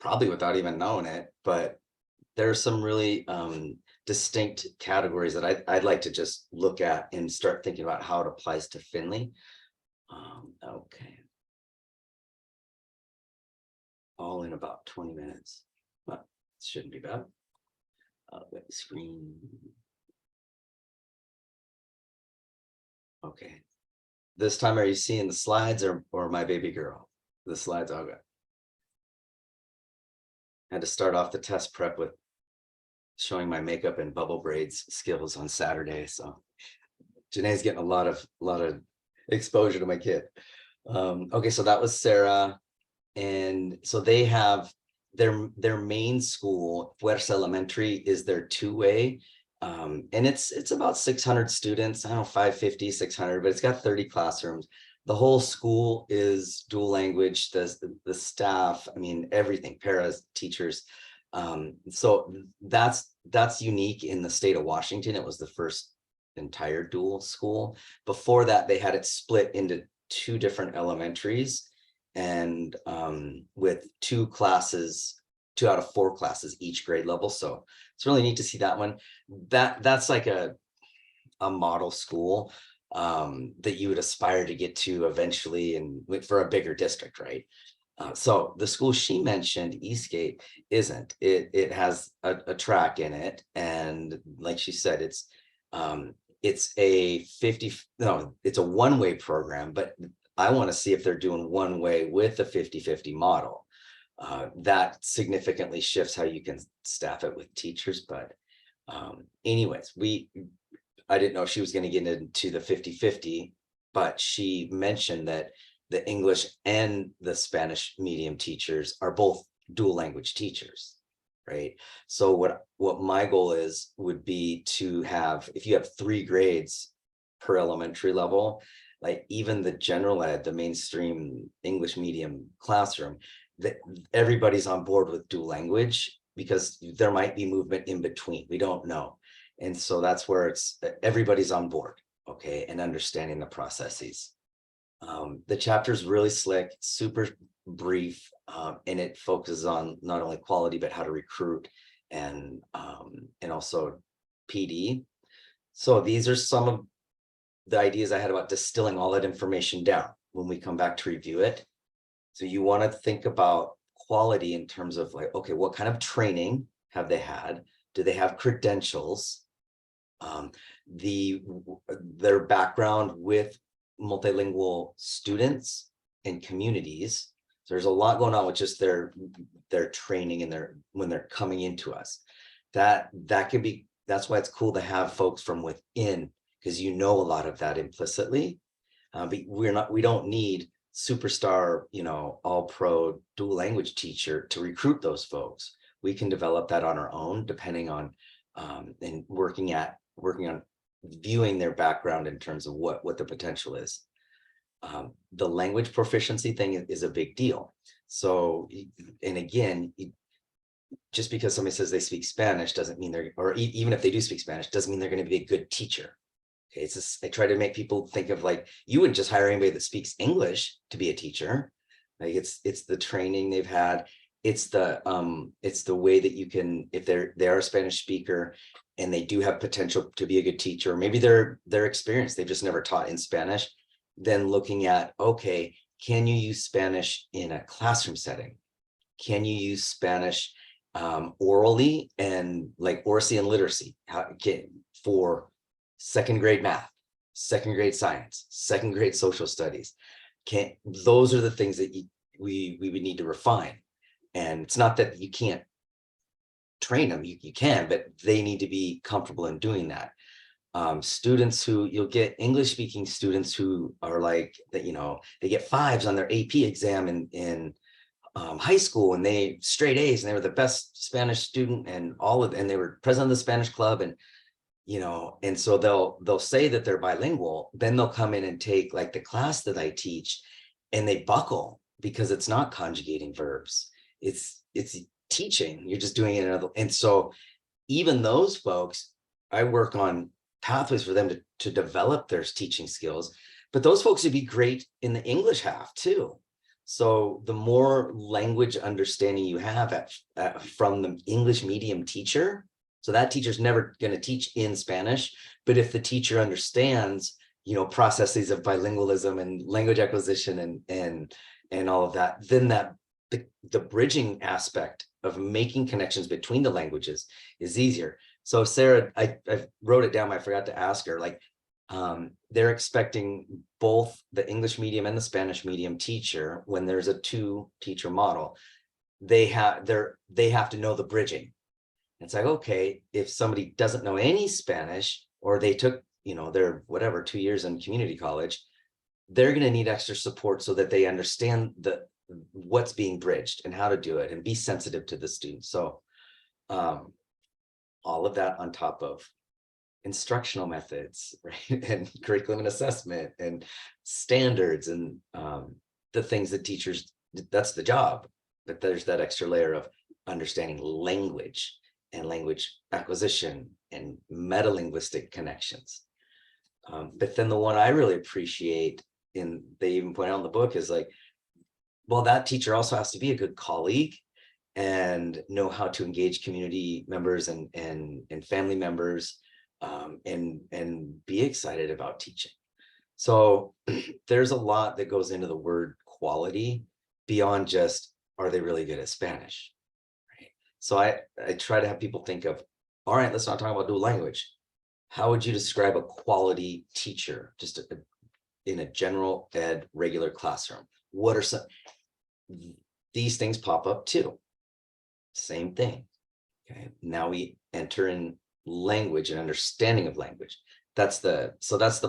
[SPEAKER 2] probably without even knowing it, but there are some really distinct categories that I'd like to just look at and start thinking about how it applies to Finley. Okay. All in about 20 minutes. Well, it shouldn't be bad. Screen. Okay. This time, are you seeing the slides or my baby girl? The slides, okay. I had to start off the test prep with showing my makeup and bubble braids skills on Saturday. So Janae's getting a lot of exposure to my kid. Okay, so that was Sarah. And so they have their main school, Fuerza Elementary, is their two-way. And it's about 600 students, I don't know, 550, 600, but it's got 30 classrooms. The whole school is dual language, the staff, I mean, everything, paras, teachers. So that's unique in the state of Washington. It was the first entire dual school. Before that, they had it split into 2 different elementaries, and with 2 classes, 2 out of 4 classes each grade level. So it's really neat to see that one. That's like a model school that you would aspire to get to eventually, and for a bigger district, right? So the school she mentioned, Eastgate, isn't. It has a track in it, and like she said, it's a it's a one-way program, but I want to see if they're doing one way with the 50-50 model. That significantly shifts how you can staff it with teachers. But anyways, I didn't know if she was going to get into the 50-50, but she mentioned that the English and the Spanish medium teachers are both dual language teachers, right? So what my goal would be to have, if you have 3 grades per elementary level, like even the general ed, the mainstream English medium classroom, that everybody's on board with dual language, because there might be movement in between. We don't know. And so that's where everybody's on board, okay, and understanding the processes. The chapter is really slick, super brief, and it focuses on not only quality, but how to recruit and also PD. So these are some of the ideas I had about distilling all that information down when we come back to review it. So you want to think about quality in terms of like, okay, what kind of training have they had? Do they have credentials? Their background with multilingual students and communities. So there's a lot going on with just their training and when they're coming into us. That's why it's cool to have folks from within, because you know a lot of that implicitly. But we don't need superstar, all pro dual language teacher to recruit those folks. We can develop that on our own, depending on and working on viewing their background in terms of what the potential is. The language proficiency thing is a big deal. So, and again, just because somebody says they speak Spanish doesn't mean even if they do speak Spanish, doesn't mean they're going to be a good teacher. Okay, it's just, I try to make people think of, like, you wouldn't just hire anybody that speaks English to be a teacher. Like, it's the training they've had. It's the way that you can, if they are a Spanish speaker and they do have potential to be a good teacher, or maybe they're experienced, they've just never taught in Spanish, then looking at, okay, can you use Spanish in a classroom setting? Can you use Spanish orally, and like oracy and literacy for 2nd grade math, 2nd grade science, 2nd grade social studies? Those are the things that we would need to refine. And it's not that you can't train them, you can, but they need to be comfortable in doing that. Students you'll get English speaking students who are like that, they get 5s on their AP exam in high school, and they straight A's, and they were the best Spanish student and they were president of the Spanish club, and and so they'll say that they're bilingual, then they'll come in and take like the class that I teach, and they buckle because it's not conjugating verbs. It's teaching. You're just doing it. And so even those folks, I work on pathways for them to develop their teaching skills, but those folks would be great in the English half too. So the more language understanding you have from the English medium teacher, so that teacher's never going to teach in Spanish, but if the teacher understands, processes of bilingualism and language acquisition and all of that, then the bridging aspect of making connections between the languages is easier. So Sarah, I wrote it down, I forgot to ask her, like, they're expecting both the English medium and the Spanish medium teacher, when there's a 2-teacher model, they have to know the bridging. It's like, okay, if somebody doesn't know any Spanish, or they took, their 2 years in community college, they're going to need extra support so that they understand what's being bridged and how to do it, and be sensitive to the students. So all of that on top of instructional methods, right? And curriculum and assessment and standards and the things that teachers, that's the job. But there's that extra layer of understanding language and language acquisition and meta-linguistic connections. But then the one I really appreciate, and they even point out in the book, is like, well, that teacher also has to be a good colleague and know how to engage community members and family members, and be excited about teaching. So there's a lot that goes into the word quality beyond just, are they really good at Spanish? Right. So I try to have people think of, all right, let's not talk about dual language. How would you describe a quality teacher, just in a general ed regular classroom? What are some, these things pop up too. Same thing. Okay, now we enter in language and understanding of language. That's the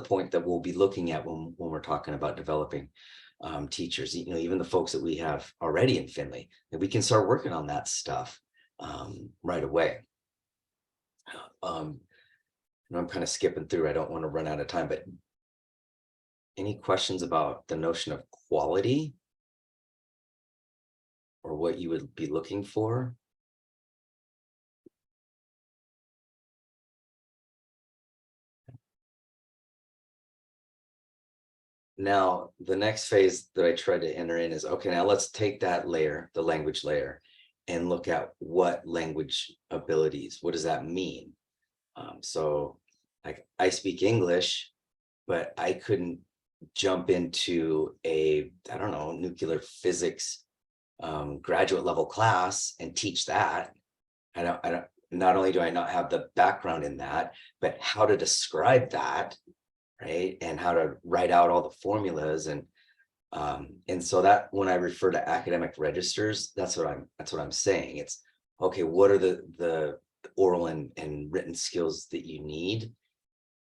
[SPEAKER 2] point that we'll be looking at when we're talking about developing teachers. You know, even the folks that we have already in Findlay, that we can start working on that stuff right away. And I'm kind of skipping through. I don't want to run out of time, but any questions about the notion of quality or what you would be looking for? Now, the next phase that I tried to enter in is, okay, now let's take that layer, the language layer, and look at what language abilities, what does that mean? So like, I speak English, but I couldn't jump into a, I don't know, nuclear physics graduate level class and teach that. I don't, not only do I not have the background in that, but how to describe that, right? And how to write out all the formulas. And so that when I refer to academic registers, that's what I'm saying. It's okay, what are the oral and written skills that you need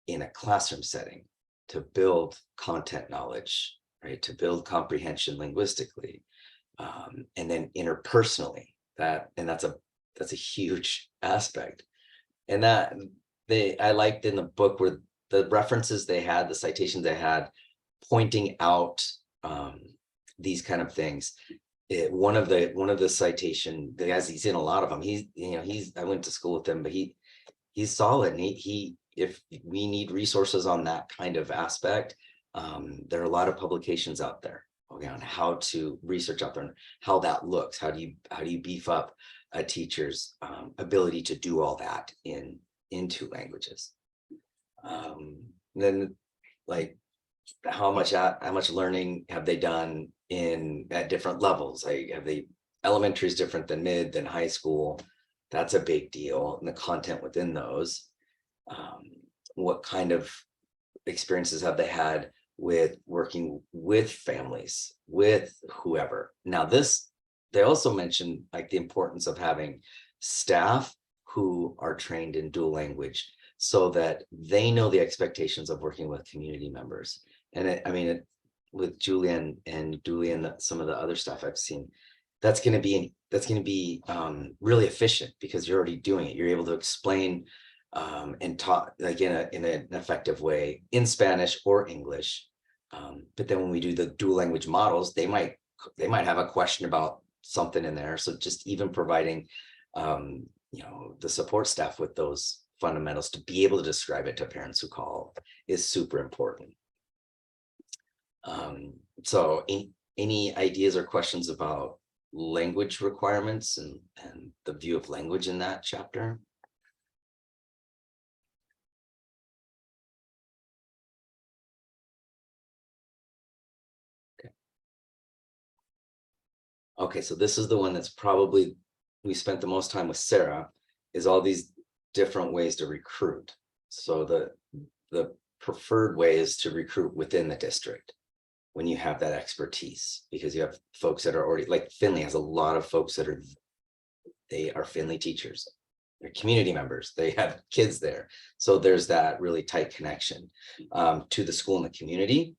[SPEAKER 2] in a classroom setting to build content knowledge, right? To build comprehension linguistically, and then interpersonally, that's a huge aspect. And that I liked in the book where the references they had, the citations they had, pointing out these kind of things. One of the citation, as he's in a lot of them, I went to school with him, but he's solid. And he if we need resources on that kind of aspect, there are a lot of publications out there, okay, on how to research out there and how that looks. How do you beef up a teacher's ability to do all that in two languages? Then, like, how much learning have they done at different levels? Have they, elementary is different than mid, than high school. That's a big deal. And the content within those, what kind of experiences have they had with working with families, with whoever? Now they also mentioned like the importance of having staff who are trained in dual language so that they know the expectations of working with community members. And with Julian and Dooley and some of the other stuff I've seen, that's going to be really efficient because you're already doing it. You're able to explain and talk like in an effective way in Spanish or English. But then when we do the dual language models, they might have a question about something in there. So just even providing the support staff with those fundamentals to be able to describe it to parents who call is super important. So any ideas or questions about language requirements and the view of language in that chapter? Okay, so this is the one that's probably we spent the most time with Sarah, is all these different ways to recruit. So the preferred way is to recruit within the district when you have that expertise, because you have folks that are already, like Findlay has a lot of folks that are Findlay teachers. They're community members, they have kids there. So there's that really tight connection to the school and the community.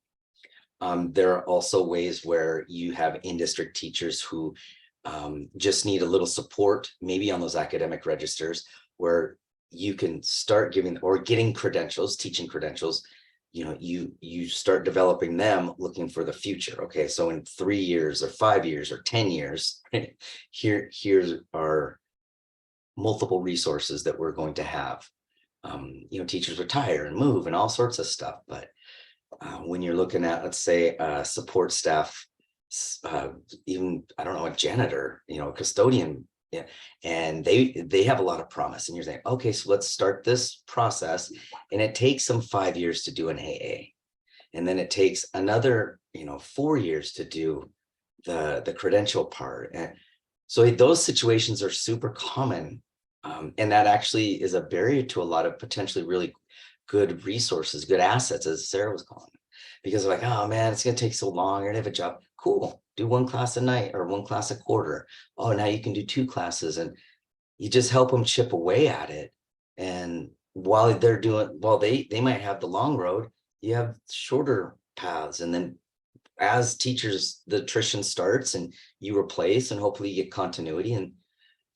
[SPEAKER 2] There are also ways where you have in-district teachers who just need a little support, maybe on those academic registers, where you can start giving or getting credentials, teaching credentials. You know, you start developing them looking for the future. Okay, so in 3 years or 5 years or 10 years, here's our multiple resources that we're going to have. You know, teachers retire and move and all sorts of stuff. But when you're looking at, let's say, support staff, even, I don't know, a janitor, you know, a custodian, yeah, and they have a lot of promise, and you're saying, okay, so let's start this process, and it takes them 5 years to do an AA, and then it takes another, you know, 4 years to do the credential part. And so those situations are super common. And that actually is a barrier to a lot of potentially really good resources, good assets, as Sarah was calling it. Because like, oh man, it's gonna take so long, you're gonna have a job. Cool, do 1 class a night or 1 class a quarter. Oh, now you can do 2 classes, and you just help them chip away at it. And while they might have the long road, you have shorter paths. And then as teachers, the attrition starts and you replace, and hopefully you get continuity. And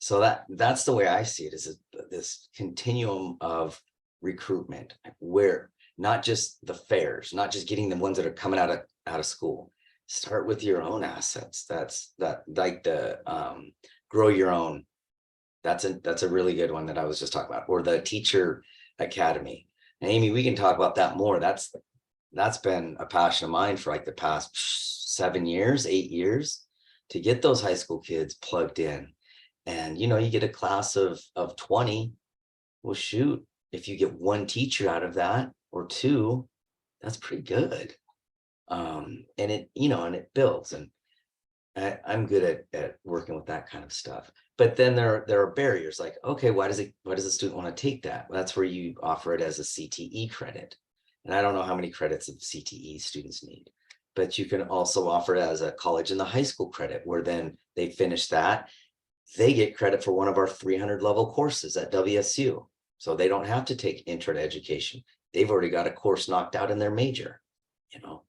[SPEAKER 2] so that's the way I see it, is this continuum of recruitment, where not just the fairs, not just getting the ones that are coming out of school. Start with your own assets. That's like the grow your own. That's a really good one that I was just talking about, or the teacher academy. And Amy, we can talk about that more. That's been a passion of mine for like the past 7 years, 8 years, to get those high school kids plugged in. And, you know, you get a class of 20. Well, shoot, if you get 1 teacher out of that or 2, that's pretty good. And it, you know, and it builds. And I'm good at working with that kind of stuff. But then there are barriers, like, okay, why does the student want to take that? Well, that's where you offer it as a CTE credit. And I don't know how many credits of CTE students need, but you can also offer it as a college in the high school credit, where then they finish that, they get credit for one of our 300 level courses at WSU. So they don't have to take intro to education. They've already got a course knocked out in their major, you know.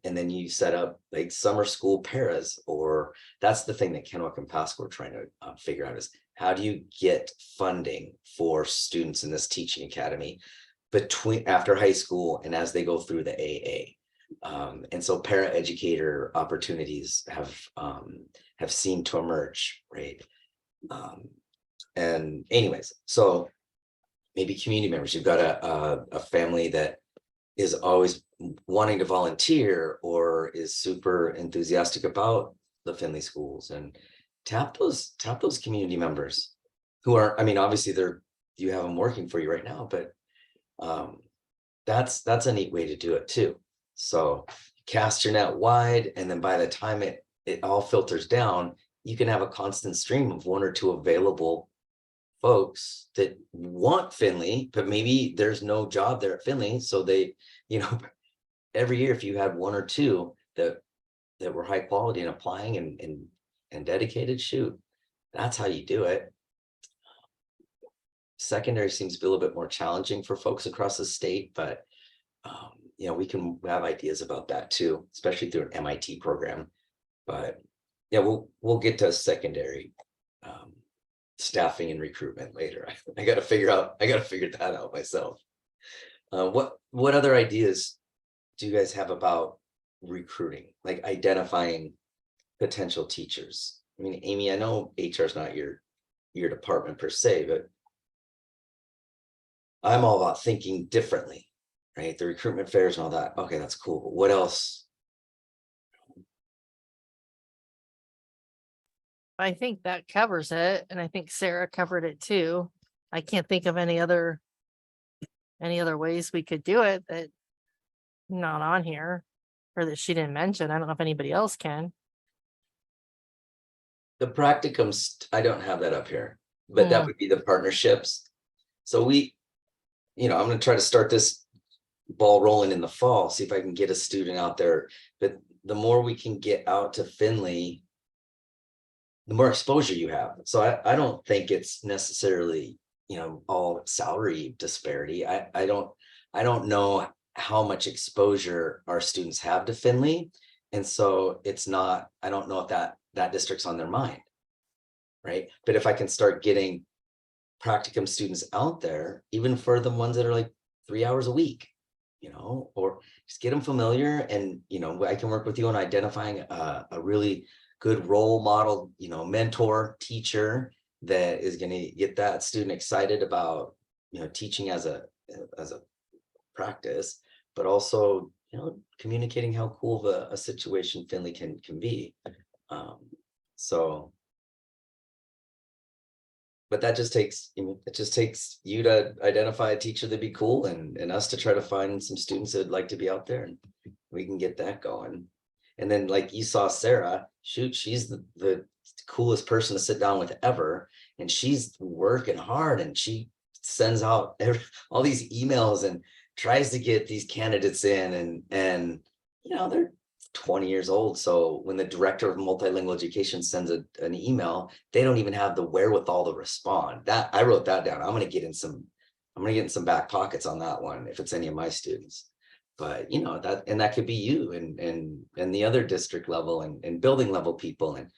[SPEAKER 2] And then you set up like summer school paras, or that's the thing that Kennewick and Pasco are trying to figure out, is how do you get funding for students in this teaching academy between after high school and as they go through the AA. And so para educator opportunities have seemed to emerge, right? And anyways, so maybe community members, you've got a family that is always wanting to volunteer or is super enthusiastic about the Findlay schools, and tap those community members who are, I mean, obviously you have them working for you right now, but that's a neat way to do it too. So cast your net wide, and then by the time it all filters down, you can have a constant stream of 1 or 2 available folks that want Findlay, but maybe there's no job there at Findlay. So they, you know, every year, if you had 1 or 2 that were high quality and applying and dedicated, shoot, that's how you do it. Secondary seems to be a little bit more challenging for folks across the state, but you know, we can have ideas about that too, especially through an MIT program. But yeah, we'll get to secondary staffing and recruitment later. I got to figure that out myself. What other ideas do you guys have about recruiting, like identifying potential teachers? I mean, Amy, I know HR is not your department per se, but I'm all about thinking differently, right? The recruitment fairs and all that. Okay, that's cool. But what else?
[SPEAKER 3] I think that covers it, and I think Sarah covered it too. I can't think of any other ways we could do it that not on here, or that she didn't mention. I don't know if anybody else can.
[SPEAKER 2] The practicums, I don't have that up here, but that would be the partnerships. So I'm going to try to start this ball rolling in the fall, see if I can get a student out there. But the more we can get out to Findlay, the more exposure you have. So I don't think it's necessarily, you know, all salary disparity. I don't know how much exposure our students have to Findlay. And so I don't know if that district's on their mind. Right. But if I can start getting practicum students out there, even for the ones that are like 3 hours a week, or just get them familiar. And, I can work with you on identifying a really good role model, mentor, teacher that is going to get that student excited about, teaching as a practice, but also, communicating how cool of a situation Findlay can be. So, but that just takes, it just takes you to identify a teacher that'd be cool, and us to try to find some students that'd like to be out there, and we can get that going. And then, like you saw Sarah, shoot, she's the coolest person to sit down with ever, and she's working hard, and she sends out all these emails and tries to get these candidates in, and they're 20 years old. So when the director of multilingual education sends an email, they don't even have the wherewithal to respond. That I wrote that down. I'm gonna get in some back pockets on that one if it's any of my students. But that could be you and the other district level and building level people, and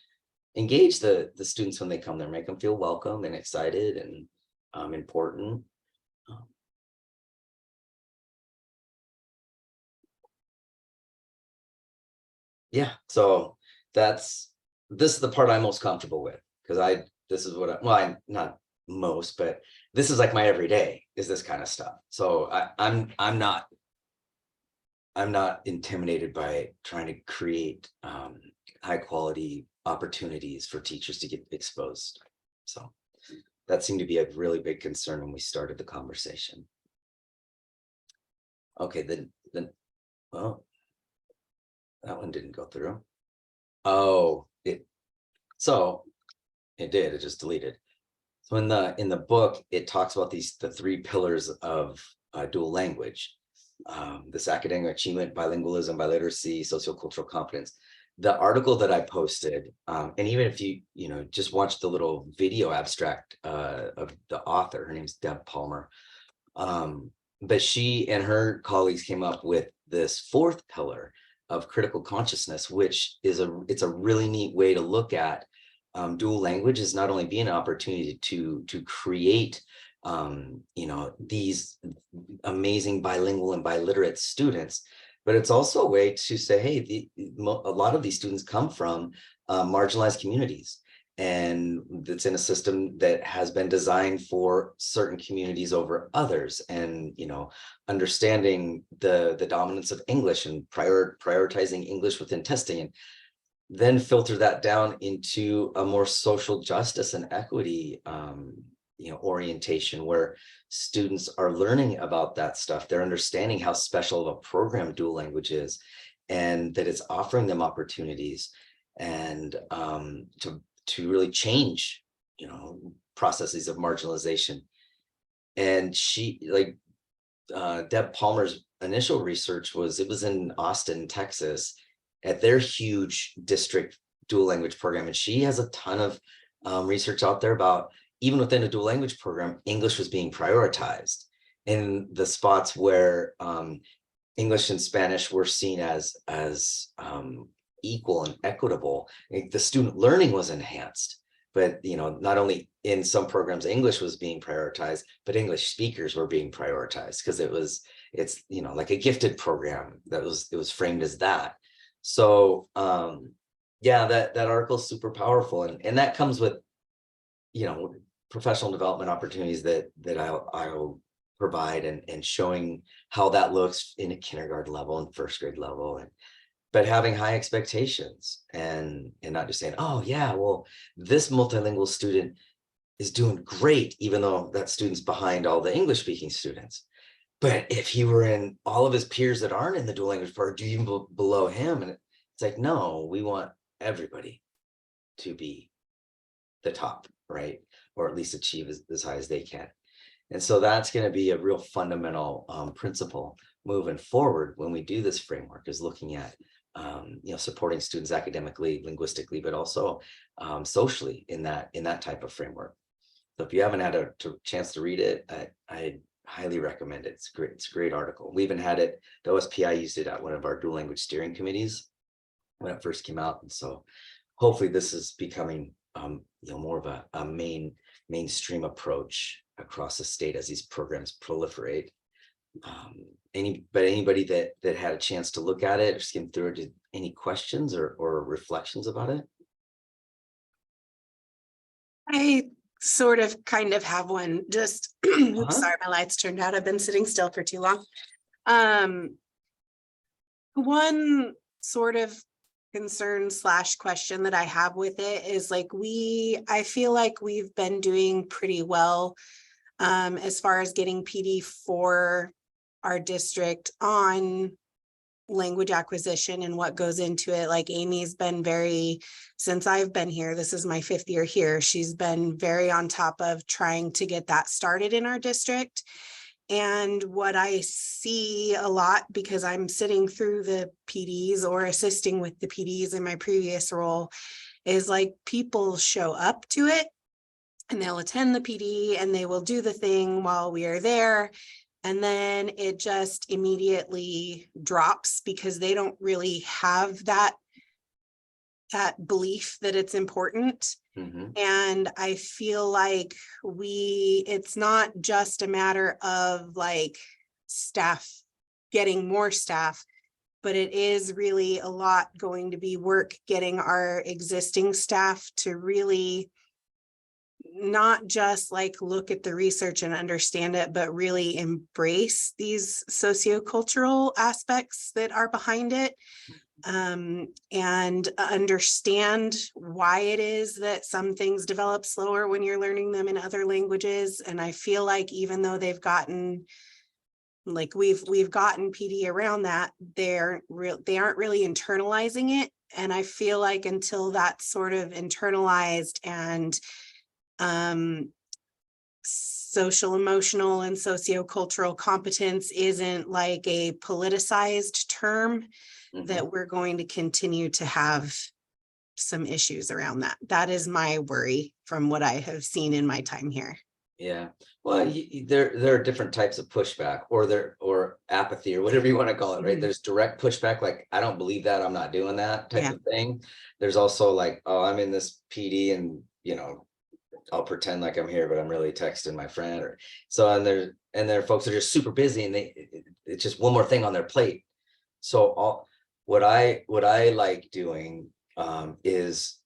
[SPEAKER 2] engage the students when they come there, make them feel welcome and excited and important. Yeah, so this is the part I'm most comfortable with, because this is what I'm not most, but this is like my everyday is this kind of stuff. So I'm not intimidated by trying to create high quality opportunities for teachers to get exposed. So that seemed to be a really big concern when we started the conversation. Okay, then well, that one didn't go through. Oh, it did, it just deleted. So in the book, it talks about the 3 pillars of dual language. This academic achievement, bilingualism, biliteracy, sociocultural competence. The article that I posted, and even if you just watch the little video abstract of the author, her name's Deb Palmer, but she and her colleagues came up with this 4th pillar of critical consciousness, which is it's a really neat way to look at dual language is not only being an opportunity to create these amazing bilingual and biliterate students, but it's also a way to say, hey, a lot of these students come from marginalized communities, and it's in a system that has been designed for certain communities over others, and understanding the dominance of English and prioritizing English within testing, and then filter that down into a more social justice and equity orientation, where students are learning about that stuff. They're understanding how special of a program dual language is, and that it's offering them opportunities and to really change processes of marginalization. And she, like Deb Palmer's initial research was in Austin, Texas, at their huge district dual language program, and she has a ton of research out there about, even within a dual language program, English was being prioritized in the spots where English and Spanish were seen as equal and equitable. The student learning was enhanced, but not only in some programs English was being prioritized, but English speakers were being prioritized, because it's like a gifted program it was framed as that. So yeah, that article is super powerful, and that comes with professional development opportunities that I'll provide, and showing how that looks in a kindergarten level and 1st grade level, but having high expectations, and not just saying, oh yeah, well, this multilingual student is doing great, even though that student's behind all the English speaking students. But if he were in all of his peers that aren't in the dual language part, do you even below him? And it's like, no, we want everybody to be the top, right? Or at least achieve as high as they can. And so that's going to be a real fundamental principle moving forward when we do this framework, is looking at supporting students academically, linguistically, but also socially in that type of framework. So if you haven't had a chance to read it, I highly recommend it. It's great. It's a great article. We even had it, the OSPI used it at one of our dual language steering committees when it first came out. And so hopefully this is becoming more of a mainstream approach across the state as these programs proliferate. Anybody that had a chance to look at it or skim through it, did any questions or reflections about it?
[SPEAKER 5] I sort of kind of have one, just, oops, sorry, my lights turned out. I've been sitting still for too long. One sort of concern / question that I have with it is like, I feel like we've been doing pretty well as far as getting PD for our district on language acquisition and what goes into it. Like Amy's been since I've been here, this is my 5th year here, she's been very on top of trying to get that started in our district. And what I see a lot, because I'm sitting through the PDs or assisting with the PDs in my previous role, is like people show up to it and they'll attend the PD and they will do the thing while we are there. And then it just immediately drops because they don't really have that belief that it's important.
[SPEAKER 2] Mm-hmm.
[SPEAKER 5] And I feel like it's not just a matter of like staff, getting more staff, but it is really a lot going to be work getting our existing staff to really not just like look at the research and understand it, but really embrace these sociocultural aspects that are behind it. And understand why it is that some things develop slower when you're learning them in other languages. And I feel like even though they've gotten, like we've gotten PD around that, they aren't really internalizing it. And I feel like until that's sort of internalized and social, emotional, and sociocultural competence isn't like a politicized term, that we're going to continue to have some issues around that. That is my worry from what I have seen in my time here.
[SPEAKER 2] Yeah, well, there are different types of pushback or apathy or whatever you want to call it, right?
[SPEAKER 5] Mhm.
[SPEAKER 2] There's direct pushback, like, I don't believe that, I'm not doing that type
[SPEAKER 5] Yeah.
[SPEAKER 2] of thing. There's also like, oh, I'm in this PD and, I'll pretend like I'm here, but I'm really texting my friend or so. And there are folks that are just super busy and it's just one more thing on their plate. So what I like doing is,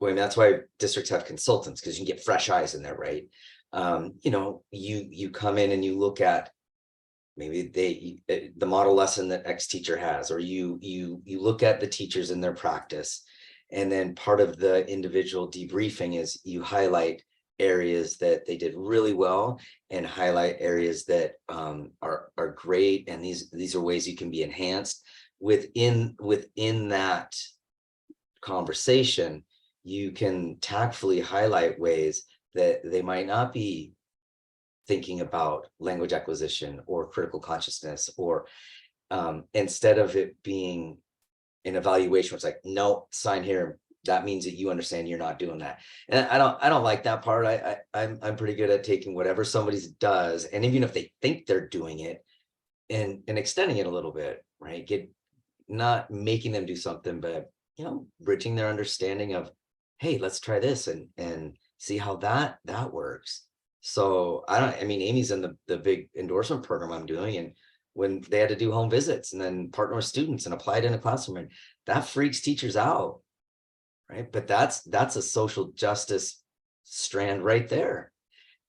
[SPEAKER 2] well, that's why districts have consultants, because you can get fresh eyes in there, right? You come in and you look at maybe the model lesson that X teacher has, or you look at the teachers in their practice. And then part of the individual debriefing is you highlight areas that they did really well and highlight areas that are great. And these are ways you can be enhanced within that conversation. You can tactfully highlight ways that they might not be thinking about language acquisition or critical consciousness, or instead of it being an evaluation, it's like, no, sign here. That means that you understand you're not doing that. And I don't like that part. I'm pretty good at taking whatever somebody does, and even if they think they're doing it, and extending it a little bit, right? Not making them do something, but bridging their understanding of, hey, let's try this and see how that works. So Amy's in the big endorsement program I'm doing, and when they had to do home visits and then partner with students and apply it in a classroom, and that freaks teachers out, right? But that's a social justice strand right there,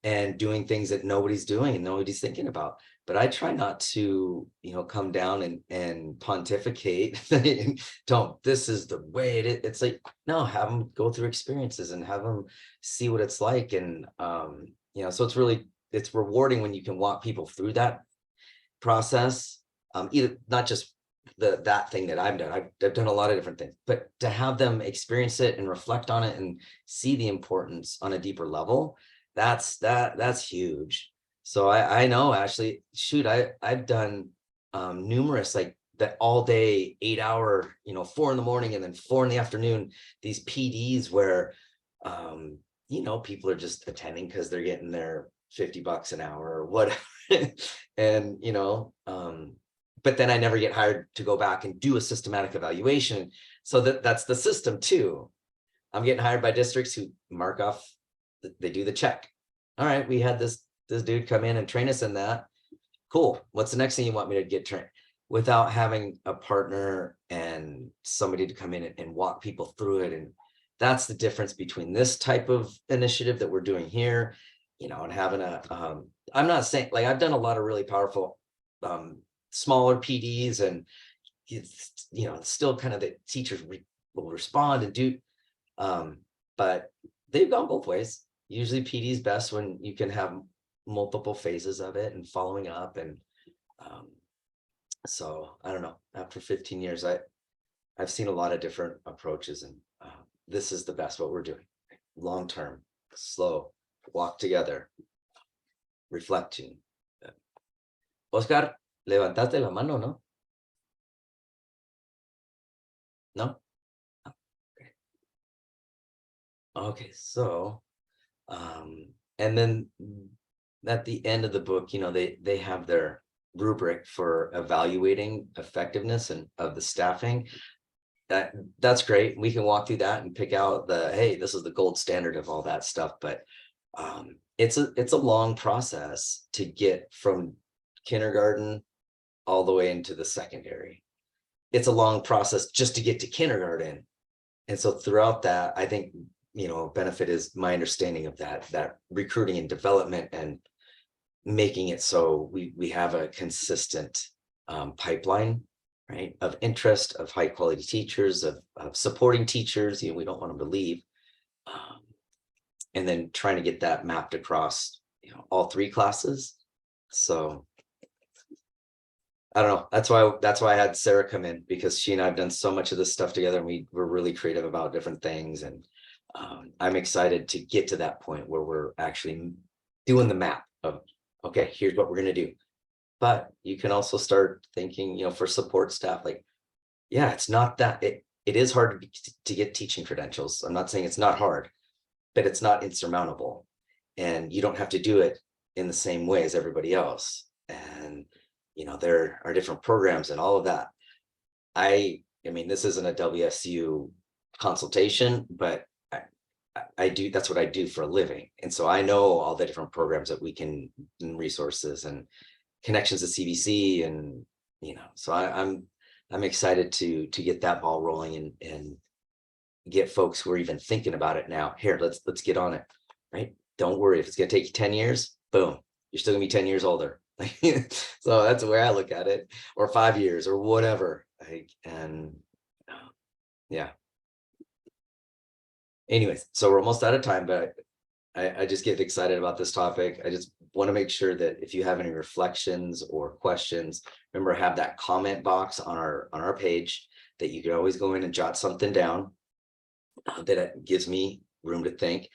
[SPEAKER 2] and doing things that nobody's doing and nobody's thinking about. But I try not to, come down and pontificate. This is the way it is. It's like, no, have them go through experiences and have them see what it's like. And, so it's rewarding when you can walk people through that process. Either not just that thing that I've done. I've done a lot of different things, but to have them experience it and reflect on it and see the importance on a deeper level, that's huge. So I know, Ashley, shoot, I've done numerous, like that all day, 8 hour, 4 a.m. and then 4 p.m, these PDs where people are just attending because they're getting their $50 an hour or whatever. And but then I never get hired to go back and do a systematic evaluation. So that's the system too. I'm getting hired by districts who mark off, they do the check. All right, we had this dude come in and train us in that. Cool. What's the next thing you want me to get trained? Without having a partner and somebody to come in and walk people through it. And that's the difference between this type of initiative that we're doing here, and having I'm not saying, like, I've done a lot of really powerful, smaller PDs, and it's, still kind of the teachers will respond and do, but they've gone both ways. Usually PD is best when you can have multiple phases of it and following up. And so I don't know, after 15 years, I've seen a lot of different approaches, and this is the best what we're doing. Long-term, slow, walk together, reflecting. Oscar, levantaste la mano, ¿no? No? Okay, so, and then at the end of the book, they have their rubric for evaluating effectiveness and of the staffing. That's great. We can walk through that and pick out hey, this is the gold standard of all that stuff. But it's a long process to get from kindergarten all the way into the secondary. It's a long process just to get to kindergarten. And so throughout that, I think, benefit is my understanding of that recruiting and development, and making it so we have a consistent pipeline, right, of interest, of high quality teachers, of supporting teachers. We don't want them to leave, and then trying to get that mapped across all 3 classes. So I don't know, that's why I had Sarah come in, because she and I have done so much of this stuff together, and we're really creative about different things. And I'm excited to get to that point where we're actually doing the map of, okay, here's what we're going to do. But you can also start thinking, for support staff, like, yeah, it's not that it is hard to get teaching credentials. I'm not saying it's not hard, but it's not insurmountable, and you don't have to do it in the same way as everybody else. And there are different programs and all of that. I mean, this isn't a WSU consultation, but I do, that's what I do for a living. And so I know all the different programs that we can, and resources and connections to CVC, and, so I'm excited to get that ball rolling, and get folks who are even thinking about it now. Here, let's get on it, right? Don't worry if it's going to take you 10 years, boom, you're still gonna be 10 years older. So that's the way I look at it, or 5 years or whatever. And yeah. Anyways, so we're almost out of time, but I just get excited about this topic. I just want to make sure that if you have any reflections or questions, remember, have that comment box on our page that you can always go in and jot something down. That gives me room to think.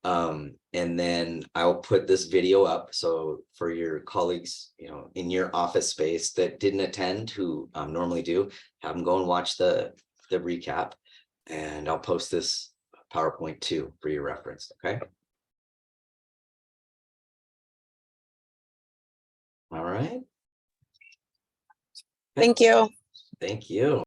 [SPEAKER 2] And then I'll put this video up. So for your colleagues, in your office space that didn't attend, who normally do, have them go and watch the recap. And I'll post this PowerPoint too for your reference. Okay. All right.
[SPEAKER 5] Thank you.
[SPEAKER 2] Thank you.